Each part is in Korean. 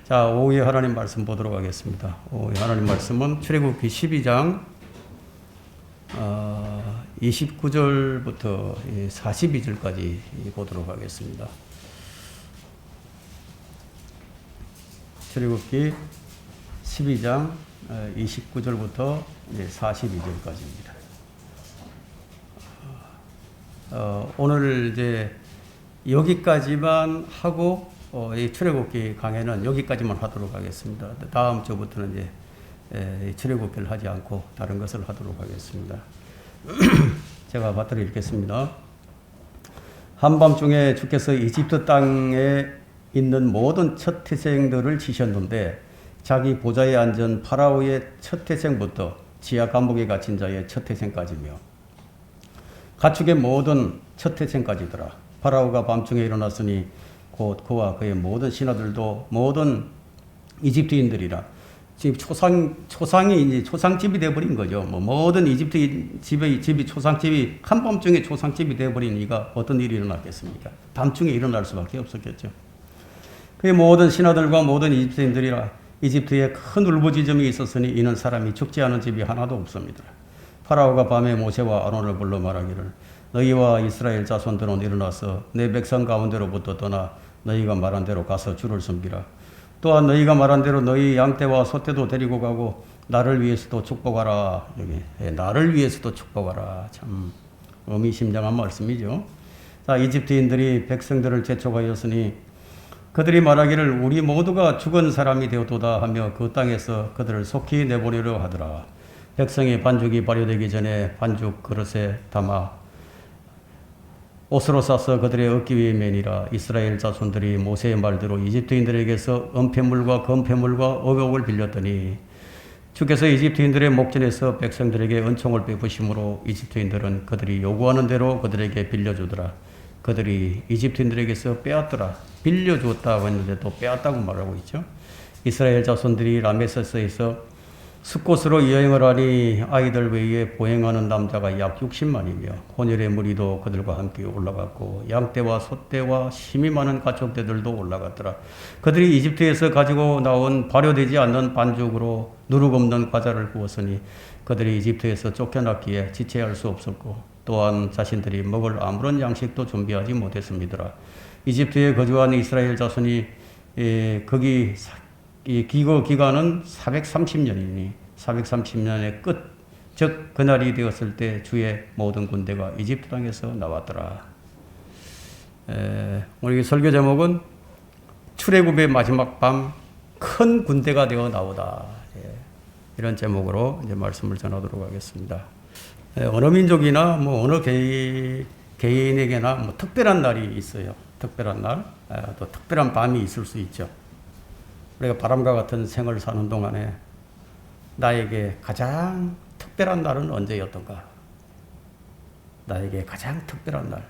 자, 오후에 하나님 말씀 보도록 하겠습니다. 오후에 하나님 말씀은 출애굽기 12장 29절부터 42절까지 보도록 하겠습니다. 출애굽기 12장 29절부터 42절까지입니다. 오늘 이제 여기까지만 하고 이 출애굽기 강해는 여기까지만 하도록 하겠습니다. 다음 주부터는 이제 출애굽기를 하지 않고 다른 것을 하도록 하겠습니다. 제가 받들어 읽겠습니다. 한밤중에 주께서 이집트 땅에 있는 모든 첫 태생들을 치셨는데 자기 보좌에 앉은 파라오의 첫 태생부터 지하 감옥에 갇힌 자의 첫 태생까지며 가축의 모든 첫 태생까지더라. 파라오가 밤중에 일어났으니 곧 그와 그의 모든 신하들도 모든 이집트인들이라. 지금 초상이 이제 초상집이 되어버린 거죠. 모든 이집트 집이 초상집이 한밤중에 초상집이 되어버리니까 어떤 일이 일어났겠습니까? 밤중에 일어날 수밖에 없었겠죠. 그의 모든 신하들과 모든 이집트인들이라. 이집트에 큰 울부짖음이 있었으니 이는 사람이 죽지 않은 집이 하나도 없습니다. 파라오가 밤에 모세와 아론을 불러 말하기를 너희와 이스라엘 자손들은 일어나서 내 백성 가운데로부터 떠나 너희가 말한 대로 가서 주를 섬기라. 또한 너희가 말한 대로 너희 양떼와 소떼도 데리고 가고 나를 위해서도 축복하라. 여기 나를 위해서도 축복하라. 참 의미심장한 말씀이죠. 자, 이집트인들이 백성들을 재촉하였으니 그들이 말하기를 우리 모두가 죽은 사람이 되었도다 하며 그 땅에서 그들을 속히 내보내려 하더라. 백성의 반죽이 발효되기 전에 반죽 그릇에 담아 옷으로 싸서 그들의 어깨 위에 매니라. 이스라엘 자손들이 모세의 말대로 이집트인들에게서 은폐물과 금폐물과 의복을 빌렸더니 주께서 이집트인들의 목전에서 백성들에게 은총을 베푸심으로 이집트인들은 그들이 요구하는 대로 그들에게 빌려주더라. 그들이 이집트인들에게서 빼앗더라. 빌려주었다고 했는데 또 빼앗다고 말하고 있죠. 이스라엘 자손들이 라메세스에서 숲곳으로 여행을 하니 아이들 외에 보행하는 남자가 약 60만이며 혼혈의 무리도 그들과 함께 올라갔고 양떼와 소떼와 힘이 많은 가축대들도 올라갔더라. 그들이 이집트에서 가지고 나온 발효되지 않는 반죽으로 누룩 없는 과자를 구웠으니 그들이 이집트에서 쫓겨났기에 지체할 수 없었고 또한 자신들이 먹을 아무런 양식도 준비하지 못했습니다. 이집트에 거주한 이스라엘 자손이 거기 이 기거 기간은 430년이니 430년의 끝, 즉 그날이 되었을 때 주의 모든 군대가 이집트 땅에서 나왔더라. 우리 설교 제목은 출애굽의 마지막 밤 큰 군대가 되어 나오다. 이런 제목으로 이제 말씀을 전하도록 하겠습니다. 어느 민족이나 어느 개인에게나 특별한 날이 있어요. 특별한 날, 또 특별한 밤이 있을 수 있죠. 우리가 바람과 같은 생을 사는 동안에 나에게 가장 특별한 날은 언제였던가? 나에게 가장 특별한 날.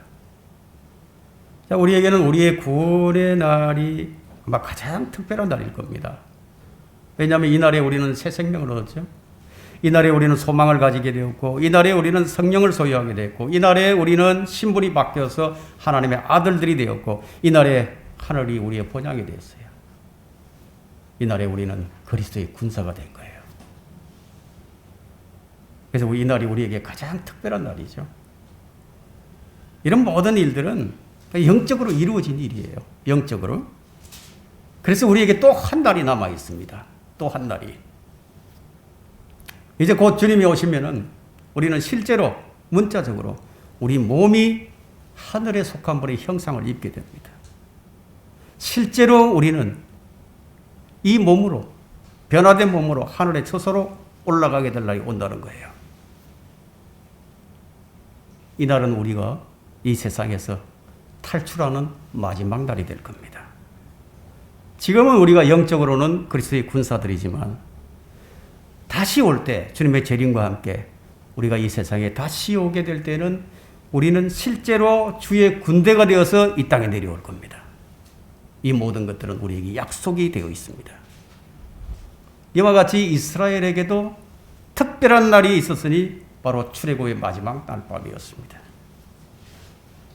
자, 우리에게는 우리의 구원의 날이 아마 가장 특별한 날일 겁니다. 왜냐하면 이날에 우리는 새 생명을 얻었죠. 이날에 우리는 소망을 가지게 되었고, 이날에 우리는 성령을 소유하게 되었고, 이날에 우리는 신분이 바뀌어서 하나님의 아들들이 되었고, 이날에 하늘이 우리의 본향이 되었어요. 이날에 우리는 그리스도의 군사가 된 거예요. 그래서 이 날이 우리에게 가장 특별한 날이죠. 이런 모든 일들은 영적으로 이루어진 일이에요. 영적으로. 그래서 우리에게 또 한 날이 남아 있습니다. 또 한 날이. 이제 곧 주님이 오시면은 우리는 실제로 문자적으로 우리 몸이 하늘에 속한 분의 형상을 입게 됩니다. 실제로 우리는 이 몸으로, 변화된 몸으로 하늘의 처소로 올라가게 될 날이 온다는 거예요. 이 날은 우리가 이 세상에서 탈출하는 마지막 날이 될 겁니다. 지금은 우리가 영적으로는 그리스도의 군사들이지만 다시 올 때, 주님의 재림과 함께 우리가 이 세상에 다시 오게 될 때는 우리는 실제로 주의 군대가 되어서 이 땅에 내려올 겁니다. 이 모든 것들은 우리에게 약속이 되어 있습니다. 이와 같이 이스라엘에게도 특별한 날이 있었으니 바로 출애굽의 마지막 날밤이었습니다.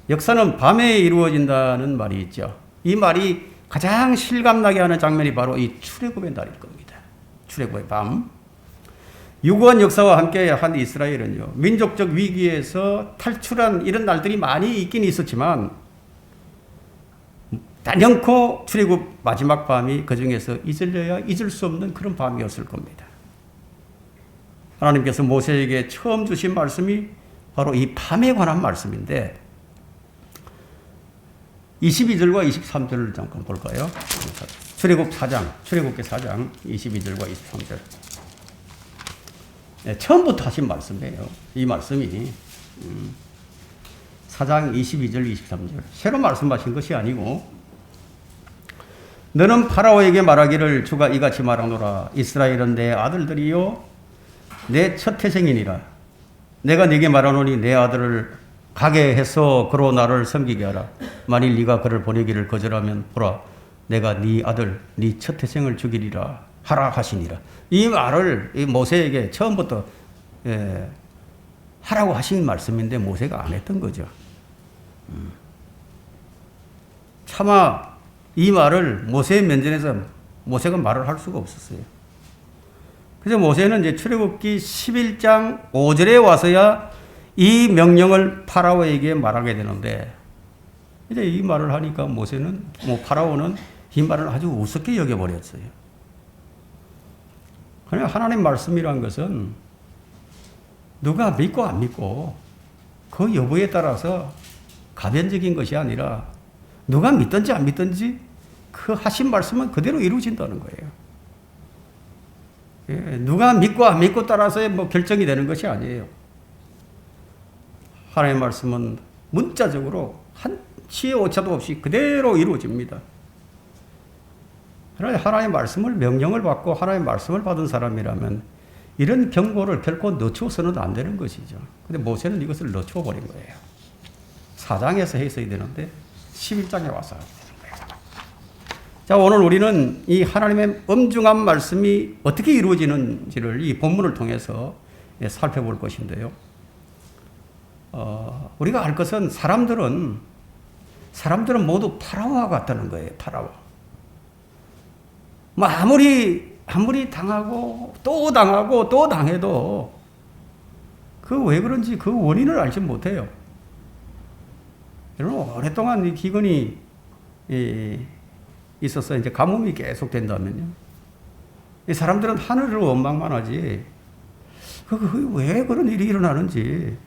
역사는 밤에 이루어진다는 말이 있죠. 이 말이 가장 실감나게 하는 장면이 바로 이 출애굽의 날일 겁니다. 출애굽의 밤. 유구한 역사와 함께 한 이스라엘은요, 민족적 위기에서 탈출한 이런 날들이 많이 있긴 있었지만 단연코 출애굽 마지막 밤이 그 중에서 잊을래야 잊을 수 없는 그런 밤이었을 겁니다. 하나님께서 모세에게 처음 주신 말씀이 바로 이 밤에 관한 말씀인데 22절과 23절을 잠깐 볼까요? 출애굽 4장, 출애굽기 4장 22절과 23절. 네, 처음부터 하신 말씀이에요. 이 말씀이 4장 22절, 23절. 새로 말씀하신 것이 아니고 너는 파라오에게 말하기를 주가 이같이 말하노라. 이스라엘은 내 아들들이요 내 첫 태생이니라. 내가 네게 말하노니 내 아들을 가게 해서 그로 나를 섬기게 하라. 만일 네가 그를 보내기를 거절하면 보라 내가 네 아들 네 첫 태생을 죽이리라 하라 하시니라. 이 말을 이 모세에게 처음부터 하라고 하신 말씀인데 모세가 안 했던 거죠. 차마 이 말을 모세의 면전에서 모세가 말을 할 수가 없었어요. 그래서 모세는 이제 출애굽기 11장 5절에 와서야 이 명령을 파라오에게 말하게 되는데 이제 이 말을 하니까 모세는 파라오는 이 말을 아주 우습게 여겨버렸어요. 그냥 하나님 말씀이란 것은 누가 믿고 안 믿고 그 여부에 따라서 가변적인 것이 아니라 누가 믿든지 안 믿든지 그 하신 말씀은 그대로 이루어진다는 거예요. 예, 누가 믿고 안 믿고 따라서 결정이 되는 것이 아니에요. 하나님의 말씀은 문자적으로 한치의 오차도 없이 그대로 이루어집니다. 그러나 하나님의 말씀을 명령을 받고 하나님의 말씀을 받은 사람이라면 이런 경고를 결코 늦추어서는 안 되는 것이죠. 근데 모세는 이것을 늦추어 버린 거예요. 4장에서 했어야 되는데 11장에 와서 하게 되는 거예요. 자, 오늘 우리는 이 하나님의 엄중한 말씀이 어떻게 이루어지는지를 이 본문을 통해서 살펴볼 것인데요. 우리가 알 것은 사람들은 모두 파라오와 같다는 거예요. 파라오. 아무리 당하고 또 당하고 또 당해도 그 왜 그런지 그 원인을 알지 못해요. 여러분, 오랫동안 이 기근이 있어서 이제 가뭄이 계속 된다면요. 이 사람들은 하늘을 원망만 하지, 왜 그런 일이 일어나는지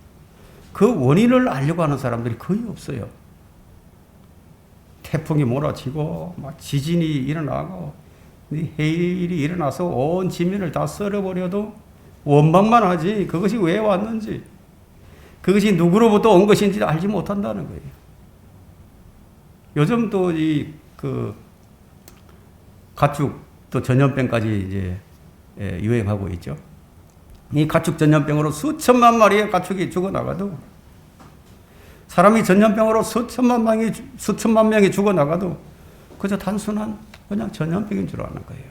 그 원인을 알려고 하는 사람들이 거의 없어요. 태풍이 몰아치고, 막 지진이 일어나고, 해일이 일어나서 온 지면을 다 썰어버려도 원망만 하지, 그것이 왜 왔는지, 그것이 누구로부터 온 것인지 알지 못한다는 거예요. 요즘 또 가축 또 전염병까지 이제 유행하고 있죠. 이 가축 전염병으로 수천만 마리의 가축이 죽어나가도, 사람이 전염병으로 수천만 명이 죽어나가도 그저 단순한 그냥 전염병인 줄 아는 거예요.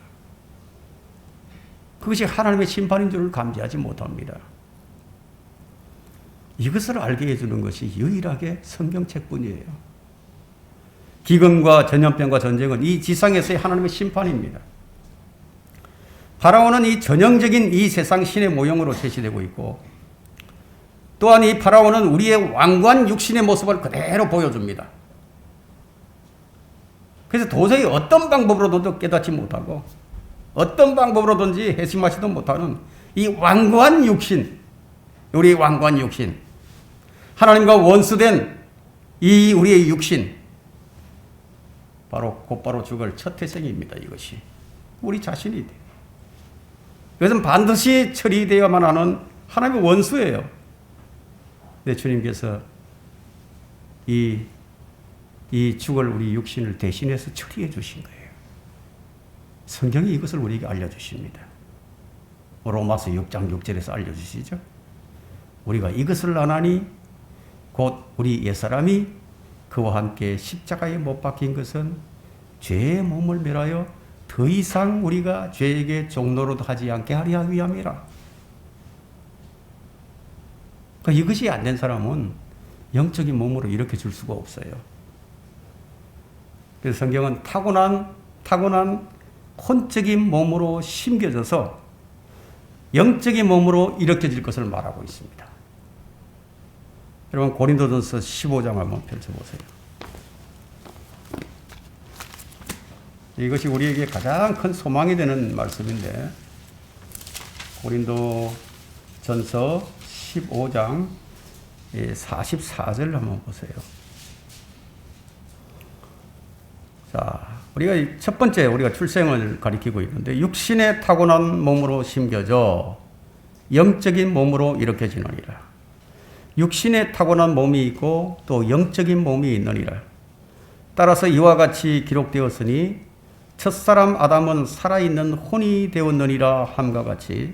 그것이 하나님의 심판인 줄을 감지하지 못합니다. 이것을 알게 해주는 것이 유일하게 성경책뿐이에요. 기근과 전염병과 전쟁은 이 지상에서의 하나님의 심판입니다. 파라오는 이 전형적인 이 세상 신의 모형으로 제시되고 있고, 또한 이 파라오는 우리의 완고한 육신의 모습을 그대로 보여줍니다. 그래서 도저히 어떤 방법으로도 깨닫지 못하고 어떤 방법으로든지 해심하지도 못하는 이 완고한 육신, 우리의 완고한 육신, 하나님과 원수된 이 우리의 육신, 곧바로 죽을 첫 태생입니다. 이것이 우리 자신이 돼요. 이것은 반드시 처리되어야만 하는 하나님의 원수예요. 내 주님께서 이 죽을 우리 육신을 대신해서 처리해 주신 거예요. 성경이 이것을 우리에게 알려주십니다. 로마서 6장 6절에서 알려주시죠. 우리가 이것을 아나니 곧 우리 옛사람이 그와 함께 십자가에 못 박힌 것은 죄의 몸을 멸하여 더 이상 우리가 죄에게 종노릇 하지 않게 하려 위함이라. 그러니까 이것이 안 된 사람은 영적인 몸으로 일으켜 줄 수가 없어요. 그래서 성경은 타고난 혼적인 몸으로 심겨져서 영적인 몸으로 일으켜질 것을 말하고 있습니다. 여러분 고린도전서 15장 한번 펼쳐보세요. 이것이 우리에게 가장 큰 소망이 되는 말씀인데 고린도전서 15장 44절 한번 보세요. 자, 우리가 첫 번째 우리가 출생을 가리키고 있는데 육신의 타고난 몸으로 심겨져 영적인 몸으로 일으켜지느니라. 육신의 타고난 몸이 있고 또 영적인 몸이 있느니라. 따라서 이와 같이 기록되었으니 첫사람 아담은 살아있는 혼이 되었느니라 함과 같이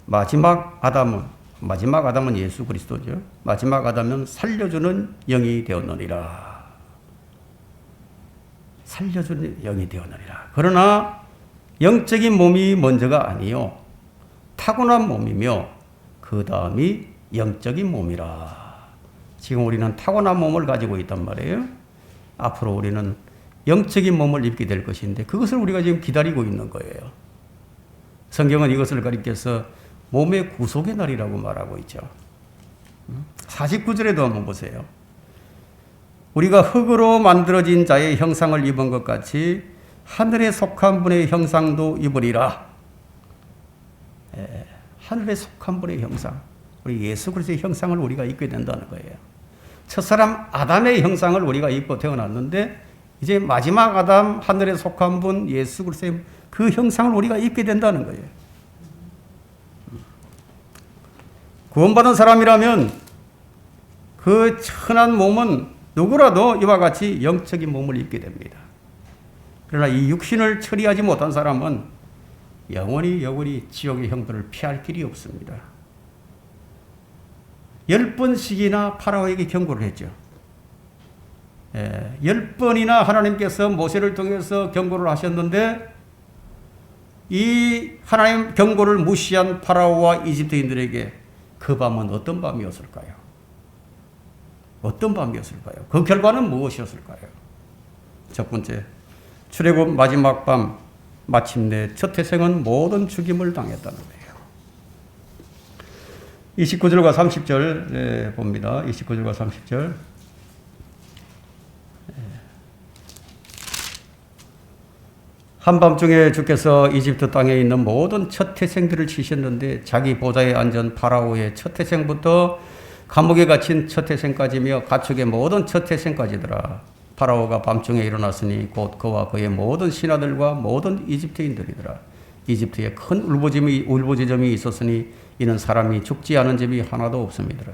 마지막 아담은 예수 그리스도죠. 마지막 아담은 살려주는 영이 되었느니라. 살려주는 영이 되었느니라. 그러나 영적인 몸이 먼저가 아니요 타고난 몸이며 그 다음이 영적인 몸이라. 지금 우리는 타고난 몸을 가지고 있단 말이에요. 앞으로 우리는 영적인 몸을 입게 될 것인데 그것을 우리가 지금 기다리고 있는 거예요. 성경은 이것을 가리켜서 몸의 구속의 날이라고 말하고 있죠. 49절에도 한번 보세요. 우리가 흙으로 만들어진 자의 형상을 입은 것 같이 하늘에 속한 분의 형상도 입으리라. 하늘에 속한 분의 형상. 우리 예수 그리스도의 형상을 우리가 입게 된다는 거예요. 첫사람 아담의 형상을 우리가 입고 태어났는데 이제 마지막 아담 하늘에 속한 분 예수 그리스도의 그 형상을 우리가 입게 된다는 거예요. 구원받은 사람이라면 그 천한 몸은 누구라도 이와 같이 영적인 몸을 입게 됩니다. 그러나 이 육신을 처리하지 못한 사람은 영원히 지옥의 형벌을 피할 길이 없습니다. 10번씩이나 파라오에게 경고를 했죠. 10번이나 하나님께서 모세를 통해서 경고를 하셨는데 이 하나님 경고를 무시한 파라오와 이집트인들에게 그 밤은 어떤 밤이었을까요? 어떤 밤이었을까요? 그 결과는 무엇이었을까요? 첫 번째, 출애굽 마지막 밤 마침내 첫 태생은 모든 죽임을 당했다는 거예요. 29절과 30절 봅니다. 29절과 30절. 한밤중에 주께서 이집트 땅에 있는 모든 첫 태생들을 치셨는데 자기 보좌에 앉은 파라오의 첫 태생부터 감옥에 갇힌 첫 태생까지며 가축의 모든 첫 태생까지더라. 파라오가 밤중에 일어났으니 곧 그와 그의 모든 신하들과 모든 이집트인들이더라. 이집트에 큰 울부짖음이 있었으니 이는 사람이 죽지 않은 집이 하나도 없습니다.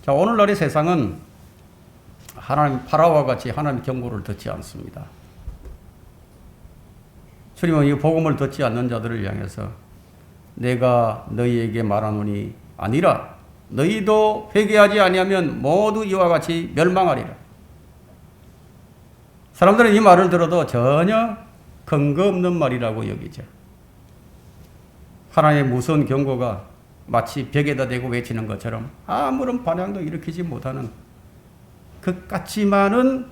자, 오늘날의 세상은 하나님 파라오와 같이 하나님 경고를 듣지 않습니다. 주님은 이 복음을 듣지 않는 자들을 향해서 내가 너희에게 말하노니 아니라 너희도 회개하지 아니하면 모두 이와 같이 멸망하리라. 사람들은 이 말을 들어도 전혀 근거 없는 말이라고 여기죠. 하나님의 무서운 경고가 마치 벽에다 대고 외치는 것처럼 아무런 반향도 일으키지 못하는 그 같지만은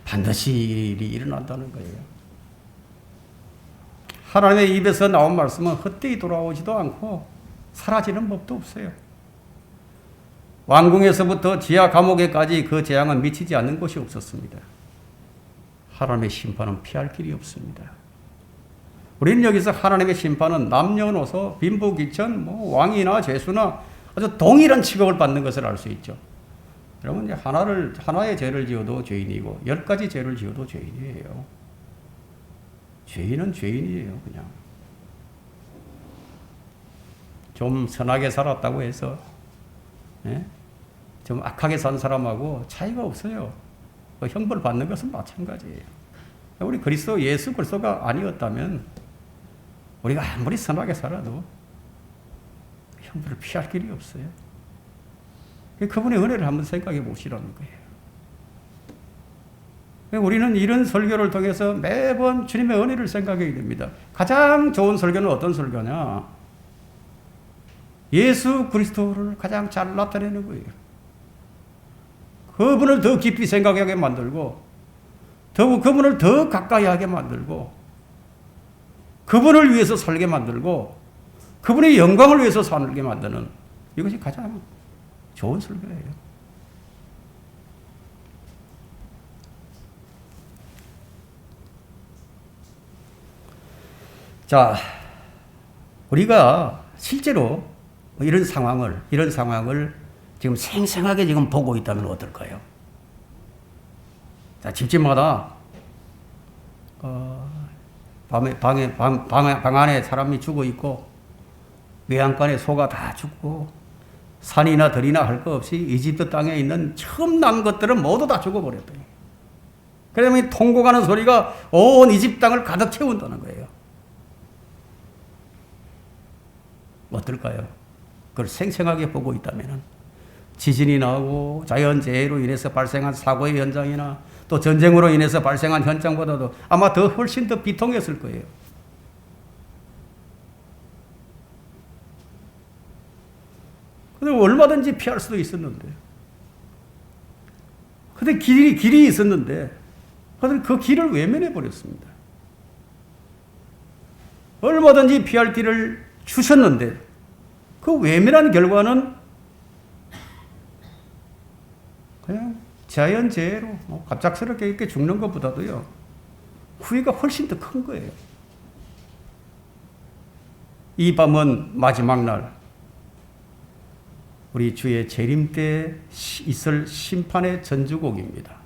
반드시 일이 일어난다는 거예요. 하나님의 입에서 나온 말씀은 헛되이 돌아오지도 않고 사라지는 법도 없어요. 왕궁에서부터 지하 감옥에까지 그 재앙은 미치지 않는 곳이 없었습니다. 하나님의 심판은 피할 길이 없습니다. 우리는 여기서 하나님의 심판은 남녀노소, 빈부귀천, 왕이나 죄수나 아주 동일한 취급을 받는 것을 알 수 있죠. 여러분, 하나의 죄를 지어도 죄인이고 10가지 죄를 지어도 죄인이에요. 죄인은 죄인이에요, 그냥. 좀 선하게 살았다고 해서 좀 악하게 산 사람하고 차이가 없어요. 형벌 받는 것은 마찬가지예요. 우리 예수 그리스도가 아니었다면 우리가 아무리 선하게 살아도 형벌을 피할 길이 없어요. 그분의 은혜를 한번 생각해 보시라는 거예요. 우리는 이런 설교를 통해서 매번 주님의 은혜를 생각해야 됩니다. 가장 좋은 설교는 어떤 설교냐? 예수 그리스도를 가장 잘 나타내는 거예요. 그분을 더 깊이 생각하게 만들고 더욱 그분을 더 가까이 하게 만들고 그분을 위해서 살게 만들고 그분의 영광을 위해서 살게 만드는 이것이 가장 좋은 설교예요. 자, 우리가 실제로 이런 상황을 지금 생생하게 지금 보고 있다면 어떨까요? 자, 집집마다 방 안에 사람이 죽어 있고 외양간에 소가 다 죽고 산이나 들이나 할 것 없이 이집트 땅에 있는 처음 난 것들은 모두 다 죽어버렸다. 그러면 통곡하는 소리가 온 이집트 땅을 가득 채운다는 거예요. 어떨까요? 그걸 생생하게 보고 있다면 지진이 나고 자연재해로 인해서 발생한 사고의 현장이나 또 전쟁으로 인해서 발생한 현장보다도 아마 훨씬 더 비통했을 거예요. 근데 얼마든지 피할 수도 있었는데. 근데 길이 있었는데, 그 길을 외면해 버렸습니다. 얼마든지 피할 길을 주셨는데, 그 외면한 결과는 그냥 자연재해로 갑작스럽게 이렇게 죽는 것보다도요, 후회가 훨씬 더 큰 거예요. 이 밤은 마지막 날, 우리 주의 재림 때 있을 심판의 전주곡입니다.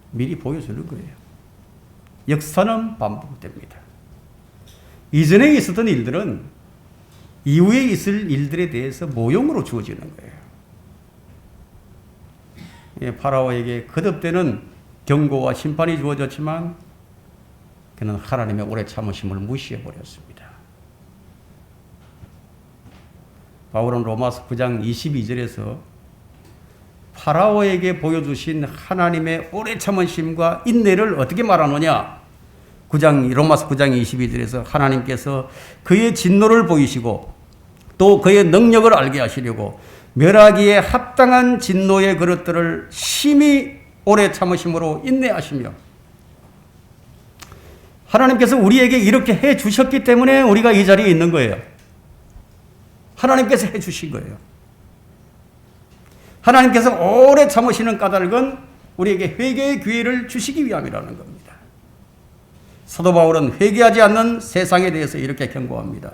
미리 보여주는 거예요. 역사는 반복됩니다. 이전에 있었던 일들은 이후에 있을 일들에 대해서 모형으로 주어지는 거예요. 파라오에게 거듭되는 경고와 심판이 주어졌지만 그는 하나님의 오래 참으심을 무시해 버렸습니다. 바울은 로마서 9장 22절에서 파라오에게 보여주신 하나님의 오래 참으심과 인내를 어떻게 말하느냐? 로마서 9장 22절에서 하나님께서 그의 진노를 보이시고 또 그의 능력을 알게 하시려고 멸하기에 합당한 진노의 그릇들을 심히 오래 참으심으로 인내하시며, 하나님께서 우리에게 이렇게 해 주셨기 때문에 우리가 이 자리에 있는 거예요. 하나님께서 해 주신 거예요. 하나님께서 오래 참으시는 까닭은 우리에게 회개의 기회를 주시기 위함이라는 겁니다. 사도 바울은 회개하지 않는 세상에 대해서 이렇게 경고합니다.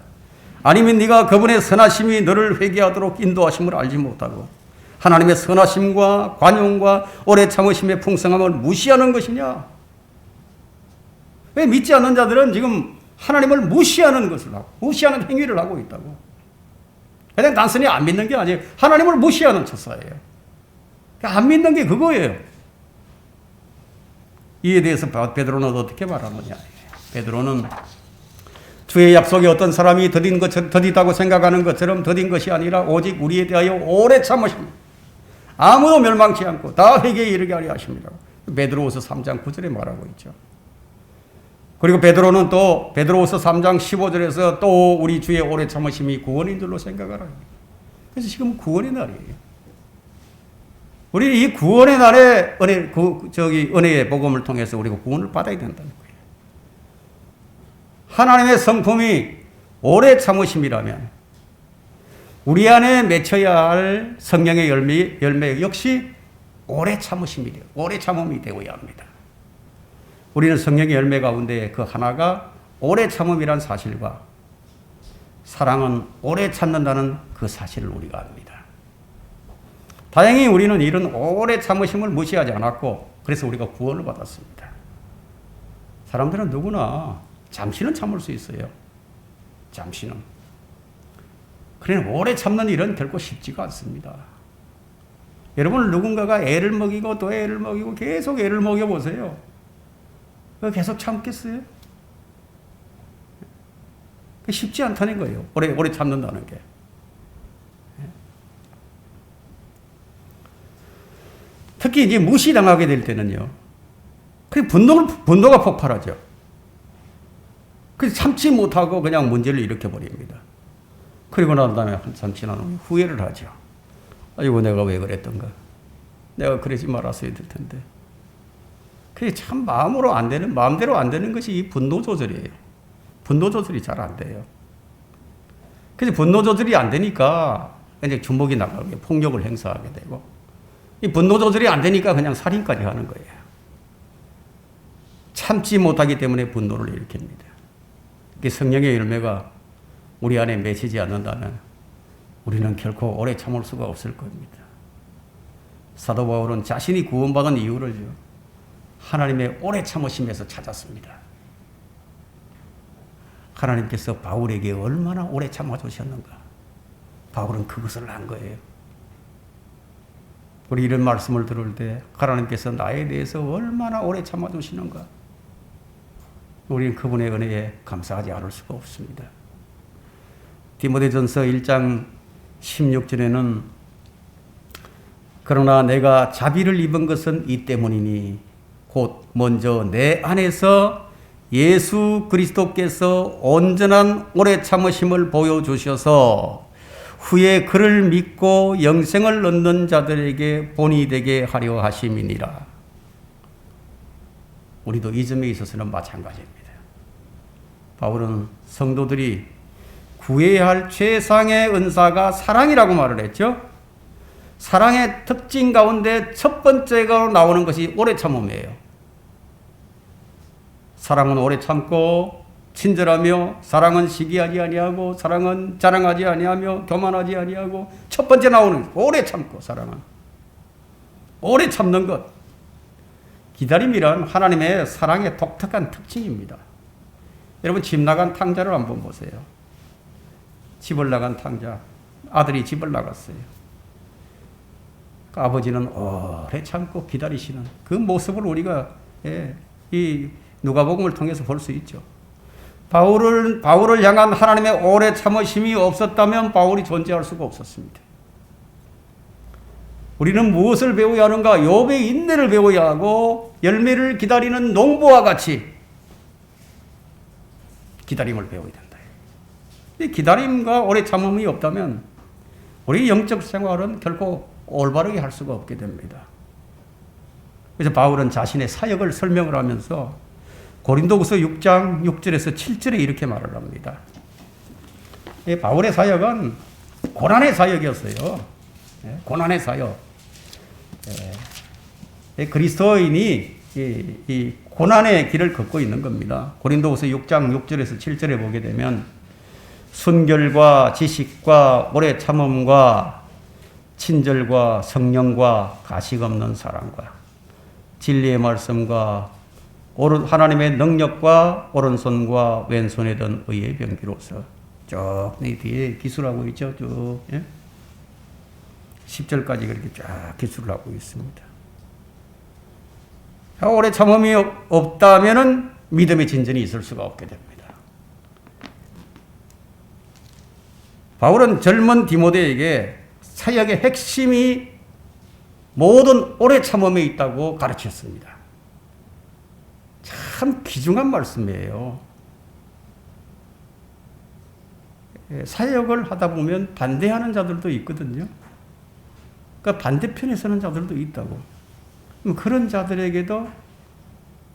아니면 네가 그분의 선하심이 너를 회개하도록 인도하심을 알지 못하고 하나님의 선하심과 관용과 오래 참으심의 풍성함을 무시하는 것이냐? 왜 믿지 않는 자들은 지금 하나님을 무시하는 무시하는 행위를 하고 있다고. 그냥 단순히 안 믿는 게 아니에요. 하나님을 무시하는 처사예요. 안 믿는 게 그거예요. 이에 대해서 베드로는 어떻게 말하느냐? 베드로는 주의 약속에 어떤 사람이 더디다고 생각하는 것처럼 더딘 것이 아니라 오직 우리에 대하여 오래 참으심, 아무도 멸망치 않고 다 회개에 이르게 하려 하십니다. 베드로후서 3장 9절에 말하고 있죠. 그리고 베드로는 또 베드로후서 3장 15절에서 또 우리 주의 오래 참으심이 구원인 줄로 생각하라. 그래서 지금 구원의 날이에요. 우리 이 구원의 날에 은혜의 복음을 통해서 우리가 구원을 받아야 된다는 거예요. 하나님의 성품이 오래 참으심이라면 우리 안에 맺혀야 할 성령의 열매 역시 오래 참으심이래요. 오래 참음이 되어야 합니다. 우리는 성령의 열매 가운데 그 하나가 오래 참음이란 사실과 사랑은 오래 참는다는 그 사실을 우리가 압니다. 다행히 우리는 이런 오래 참으심을 무시하지 않았고 그래서 우리가 구원을 받았습니다. 사람들은 누구나 잠시는 참을 수 있어요. 잠시는. 그러나 오래 참는 일은 결코 쉽지가 않습니다. 여러분 누군가가 애를 먹이고 또 애를 먹이고 계속 애를 먹여보세요. 계속 참겠어요? 쉽지 않다는 거예요. 오래 참는다는 게. 특히 이제 무시당하게 될 때는요. 그 분노가 폭발하죠. 그래서 참지 못하고 그냥 문제를 일으켜버립니다. 그리고 난 다음에 한참 지나면 후회를 하죠. 아이고, 내가 왜 그랬던가. 내가 그러지 말았어야 될 텐데. 그게 참 마음대로 안 되는 것이 이 분노 조절이에요. 분노 조절이 잘 안 돼요. 그래서 분노 조절이 안 되니까 이제 주먹이 나가게 폭력을 행사하게 되고, 이 분노 조절이 안 되니까 그냥 살인까지 하는 거예요. 참지 못하기 때문에 분노를 일으킵니다. 그 성령의 열매가 우리 안에 맺히지 않는다면 우리는 결코 오래 참을 수가 없을 겁니다. 사도 바울은 자신이 구원받은 이유를 하나님의 오래 참으심에서 찾았습니다. 하나님께서 바울에게 얼마나 오래 참아주셨는가. 바울은 그것을 한 거예요. 우리 이런 말씀을 들을 때 하나님께서 나에 대해서 얼마나 오래 참아주시는가. 우리는 그분의 은혜에 감사하지 않을 수가 없습니다. 디모데전서 1장 16절에는 그러나 내가 자비를 입은 것은 이 때문이니 곧 먼저 내 안에서 예수 그리스도께서 온전한 오래 참으심을 보여주셔서 후에 그를 믿고 영생을 얻는 자들에게 본이 되게 하려 하심이니라. 우리도 이 점에 있어서는 마찬가지입니다. 바울은 성도들이 구해야 할 최상의 은사가 사랑이라고 말을 했죠. 사랑의 특징 가운데 첫 번째가 나오는 것이 오래 참음이에요. 사랑은 오래 참고 친절하며, 사랑은 시기하지 아니하고, 사랑은 자랑하지 아니하며, 교만하지 아니하고, 첫 번째 나오는 오래 참고. 사랑은 오래 참는 것. 기다림이란 하나님의 사랑의 독특한 특징입니다. 여러분, 집 나간 탕자를 한번 보세요. 집을 나간 탕자, 아들이 집을 나갔어요. 그 아버지는 오래 참고 기다리시는 그 모습을 우리가 이 누가복음을 통해서 볼 수 있죠. 바울을 향한 하나님의 오래 참으심이 없었다면 바울이 존재할 수가 없었습니다. 우리는 무엇을 배워야 하는가? 욥의 인내를 배워야 하고 열매를 기다리는 농부와 같이 기다림을 배워야 된다. 이 기다림과 오래 참음이 없다면 우리 영적 생활은 결코 올바르게 할 수가 없게 됩니다. 그래서 바울은 자신의 사역을 설명을 하면서 고린도후서 6장 6절에서 7절에 이렇게 말을 합니다. 바울의 사역은 고난의 사역이었어요. 고난의 사역. 그리스도인이 이 고난의 길을 걷고 있는 겁니다. 고린도후서 6장 6절에서 7절에 보게 되면 순결과 지식과 오래 참음과 친절과 성령과 가식 없는 사랑과 진리의 말씀과 하나님의 능력과 오른손과 왼손에 든 의의 병기로서 쭉 뒤에 기술하고 있죠. 쭉 10절까지 그렇게 쫙 기술을 하고 있습니다. 오래 참음이 없다면 믿음의 진전이 있을 수가 없게 됩니다. 바울은 젊은 디모데에게 사역의 핵심이 모든 오래 참음에 있다고 가르쳤습니다. 참 귀중한 말씀이에요. 사역을 하다 보면 반대하는 자들도 있거든요. 그러니까 반대편에 서는 자들도 있다고. 그런 자들에게도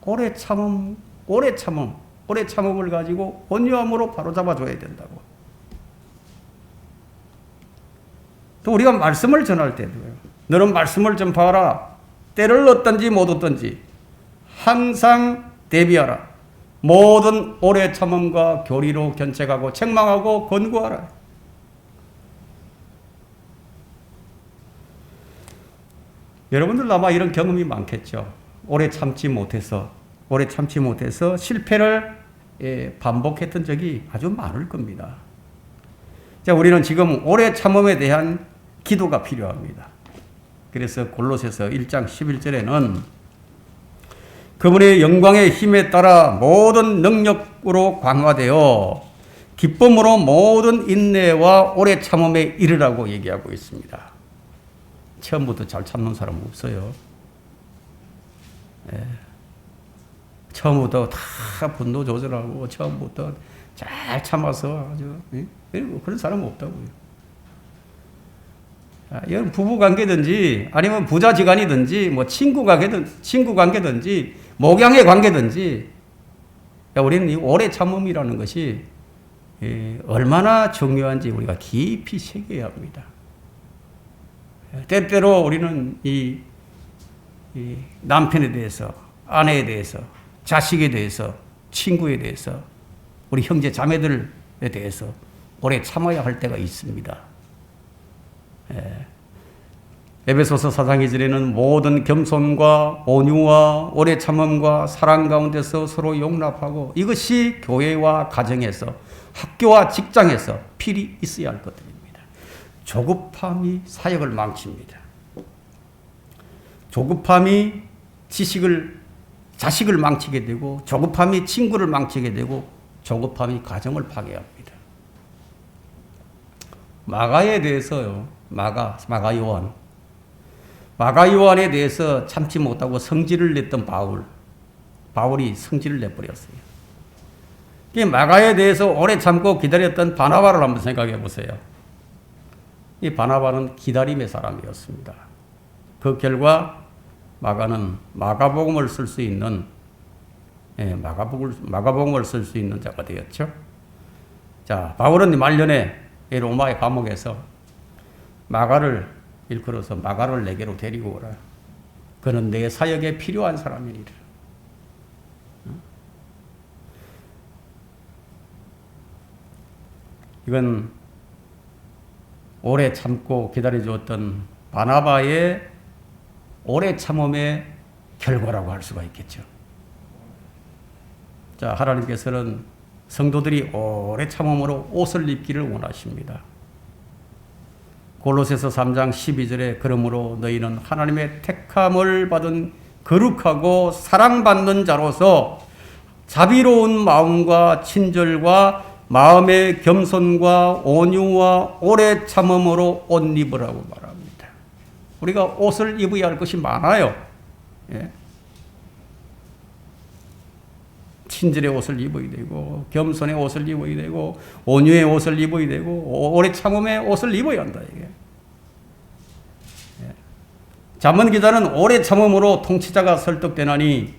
오래 참음을 가지고 온유함으로 바로잡아 줘야 된다고. 또 우리가 말씀을 전할 때도요. 너는 말씀을 전파하라. 때를 얻든지 못 얻든지 항상 대비하라. 모든 오래 참음과 교리로 견책하고 책망하고 권고하라. 여러분들도 아마 이런 경험이 많겠죠. 오래 참지 못해서 실패를 반복했던 적이 아주 많을 겁니다. 자, 우리는 지금 오래 참음에 대한 기도가 필요합니다. 그래서 골로새서 1장 11절에는 그분의 영광의 힘에 따라 모든 능력으로 강화되어 기쁨으로 모든 인내와 오래 참음에 이르라고 얘기하고 있습니다. 처음부터 잘 참는 사람은 없어요. 처음부터 다 분노 조절하고 처음부터 잘 참아서 아주 그런 사람은 없다고요. 여러분 부부 관계든지 아니면 부자지간이든지 뭐 친구 관계든지 목양의 관계든지 우리는 이 오래 참음이라는 것이 얼마나 중요한지 우리가 깊이 새겨야 합니다. 때때로 우리는 이 남편에 대해서, 아내에 대해서, 자식에 대해서, 친구에 대해서, 우리 형제 자매들에 대해서 오래 참아야 할 때가 있습니다. 에베소서 4장 2절에는 모든 겸손과 온유와 오래 참음과 사랑 가운데서 서로 용납하고 이것이 교회와 가정에서 학교와 직장에서 필히 있어야 할 것들입니다. 조급함이 사역을 망칩니다. 조급함이 자식을 망치게 되고 조급함이 친구를 망치게 되고 조급함이 가정을 파괴합니다. 마가에 대해서요. 마가 요한에 대해서 참지 못하고 성질을 냈던 바울이 성질을 내버렸어요. 마가에 대해서 오래 참고 기다렸던 바나바를 한번 생각해 보세요. 이 바나바는 기다림의 사람이었습니다. 그 결과 마가는 마가복음을 쓸 수 있는 마가복음을 쓸 수 있는 자가 되었죠. 자, 바울은 말년에 로마의 감옥에서 마가를 일컬어서 마가를 내게로 데리고 오라. 그는 내 사역에 필요한 사람이니라. 이건 오래 참고 기다려주었던 바나바의 오래 참음의 결과라고 할 수가 있겠죠. 자, 하나님께서는 성도들이 오래 참음으로 옷을 입기를 원하십니다. 골로새서 3장 12절에 그러므로 너희는 하나님의 택함을 받은 거룩하고 사랑받는 자로서 자비로운 마음과 친절과 마음의 겸손과 온유와 오래 참음으로 옷 입으라고 말합니다. 우리가 옷을 입어야 할 것이 많아요. 예. 친절의 옷을 입어야 되고 겸손의 옷을 입어야 되고 온유의 옷을 입어야 되고 오래 참음의 옷을 입어야 한다. 이게. 잠언 기자는 오래 참음으로 통치자가 설득되나니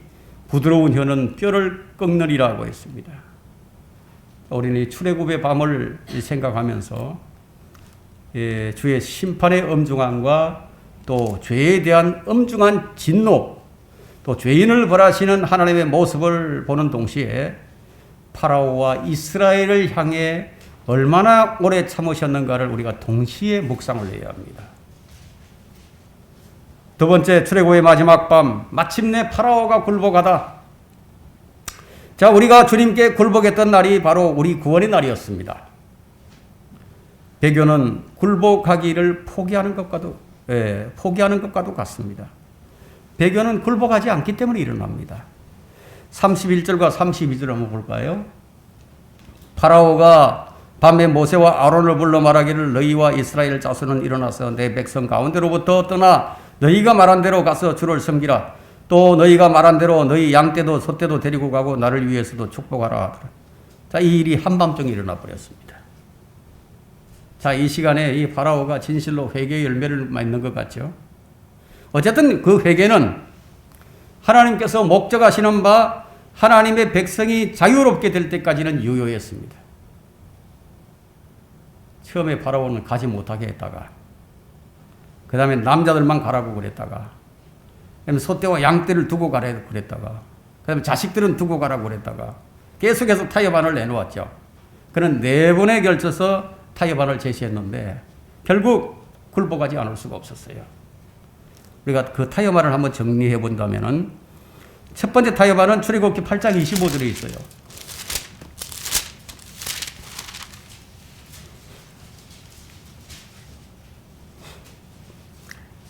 부드러운 혀는 뼈를 꺾느리라고 했습니다. 우리는 출애굽의 밤을 생각하면서 주의 심판의 엄중함과 또 죄에 대한 엄중한 진노, 또 죄인을 벌하시는 하나님의 모습을 보는 동시에 파라오와 이스라엘을 향해 얼마나 오래 참으셨는가를 우리가 동시에 묵상을 해야 합니다. 두 번째, 출애굽의 마지막 밤, 마침내 파라오가 굴복하다. 자, 우리가 주님께 굴복했던 날이 바로 우리 구원의 날이었습니다. 배교는 굴복하기를 포기하는 것과도 같습니다. 배교는 굴복하지 않기 때문에 일어납니다. 31절과 32절 한번 볼까요? 파라오가 밤에 모세와 아론을 불러 말하기를 너희와 이스라엘 자손은 일어나서 내 백성 가운데로부터 떠나 너희가 말한 대로 가서 주를 섬기라. 또 너희가 말한 대로 너희 양떼도 소떼도 데리고 가고 나를 위해서도 축복하라. 자, 이 일이 한밤중에 일어나 버렸습니다. 자, 이 시간에 이 파라오가 진실로 회개의 열매를 맺는 것 같죠? 어쨌든 그 회개는 하나님께서 목적하시는 바 하나님의 백성이 자유롭게 될 때까지는 유효했습니다. 처음에 파라오는 가지 못하게 했다가 그 다음에 남자들만 가라고 그랬다가 그 다음에 소떼와 양떼를 두고 가라고 그랬다가 그 다음에 자식들은 두고 가라고 그랬다가 계속해서 타협안을 내놓았죠. 그는 4번에 걸쳐서 타협안을 제시했는데 결국 굴복하지 않을 수가 없었어요. 우리가 그 타협안을 한번 정리해 본다면은 첫 번째 타협안은 출애굽기 8장 25절에 있어요.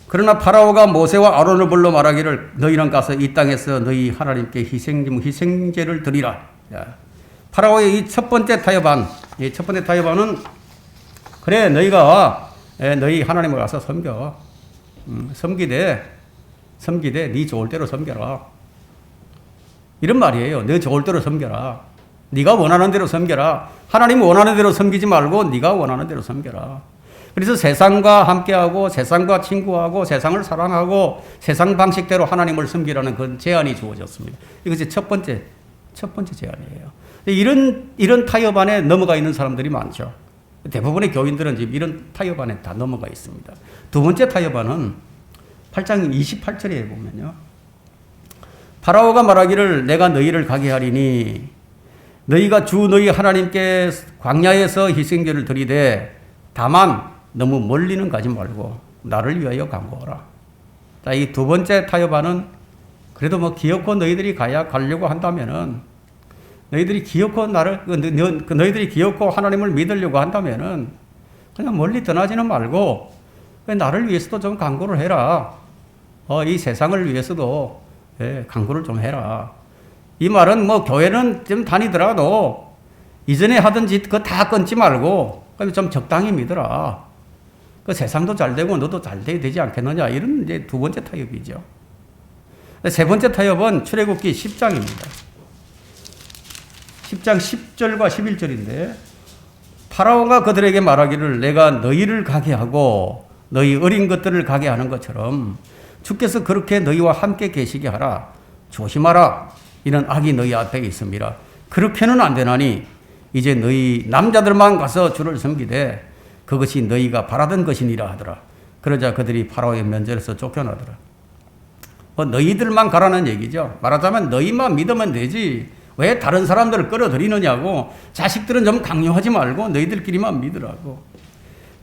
그러나 파라오가 모세와 아론을 불러 말하기를 너희는 가서 이 땅에서 너희 하나님께 희생제를 드리라. 파라오의 이 첫 번째 타협안, 이 첫 번째 타협안은 그래 너희가 너희 하나님을 가서 섬겨. 섬기되 네 좋을 대로 섬겨라. 이런 말이에요. 너 좋을 대로 섬겨라. 네가 원하는 대로 섬겨라. 하나님 원하는 대로 섬기지 말고 네가 원하는 대로 섬겨라. 그래서 세상과 함께하고 세상과 친구하고 세상을 사랑하고 세상 방식대로 하나님을 섬기라는 그 제안이 주어졌습니다. 이것이 첫 번째 제안이에요. 이런 타협 안에 넘어가 있는 사람들이 많죠. 대부분의 교인들은 지금 이런 타협 안에 다 넘어가 있습니다. 두 번째 타협 안은 8장 28절에 보면요. 파라오가 말하기를 내가 너희를 가게 하리니 너희가 주 너희 하나님께 광야에서 희생제를 드리되 다만 너무 멀리는 가지 말고 나를 위하여 간구하라. 자, 이 두 번째 타협안은 그래도 뭐 기어코 너희들이 가려고 한다면은 너희들이 기어코 너희들이 기어코 하나님을 믿으려고 한다면은 그냥 멀리 떠나지는 말고 나를 위해서도 좀 간구를 해라. 이 세상을 위해서도 간구를 좀 해라. 이 말은 뭐 교회는 좀 다니더라도 이전에 하던 짓 그거 다 끊지 말고 좀 적당히 믿어라. 그 세상도 잘 되고 너도 잘 돼야 되지 않겠느냐. 이런 이제 두 번째 타협이죠. 세 번째 타협은 출애굽기 10장입니다. 10장 10절과 11절인데 파라오가 그들에게 말하기를 내가 너희를 가게 하고 너희 어린 것들을 가게 하는 것처럼 주께서 그렇게 너희와 함께 계시게 하라. 조심하라. 이는 악이 너희 앞에 있음이라. 그렇게는 안 되나니 이제 너희 남자들만 가서 주를 섬기되 그것이 너희가 바라던 것이니라 하더라. 그러자 그들이 파라오의 면전에서 쫓겨나더라. 너희들만 가라는 얘기죠. 말하자면 너희만 믿으면 되지. 왜 다른 사람들을 끌어들이느냐고. 자식들은 좀 강요하지 말고 너희들끼리만 믿으라고.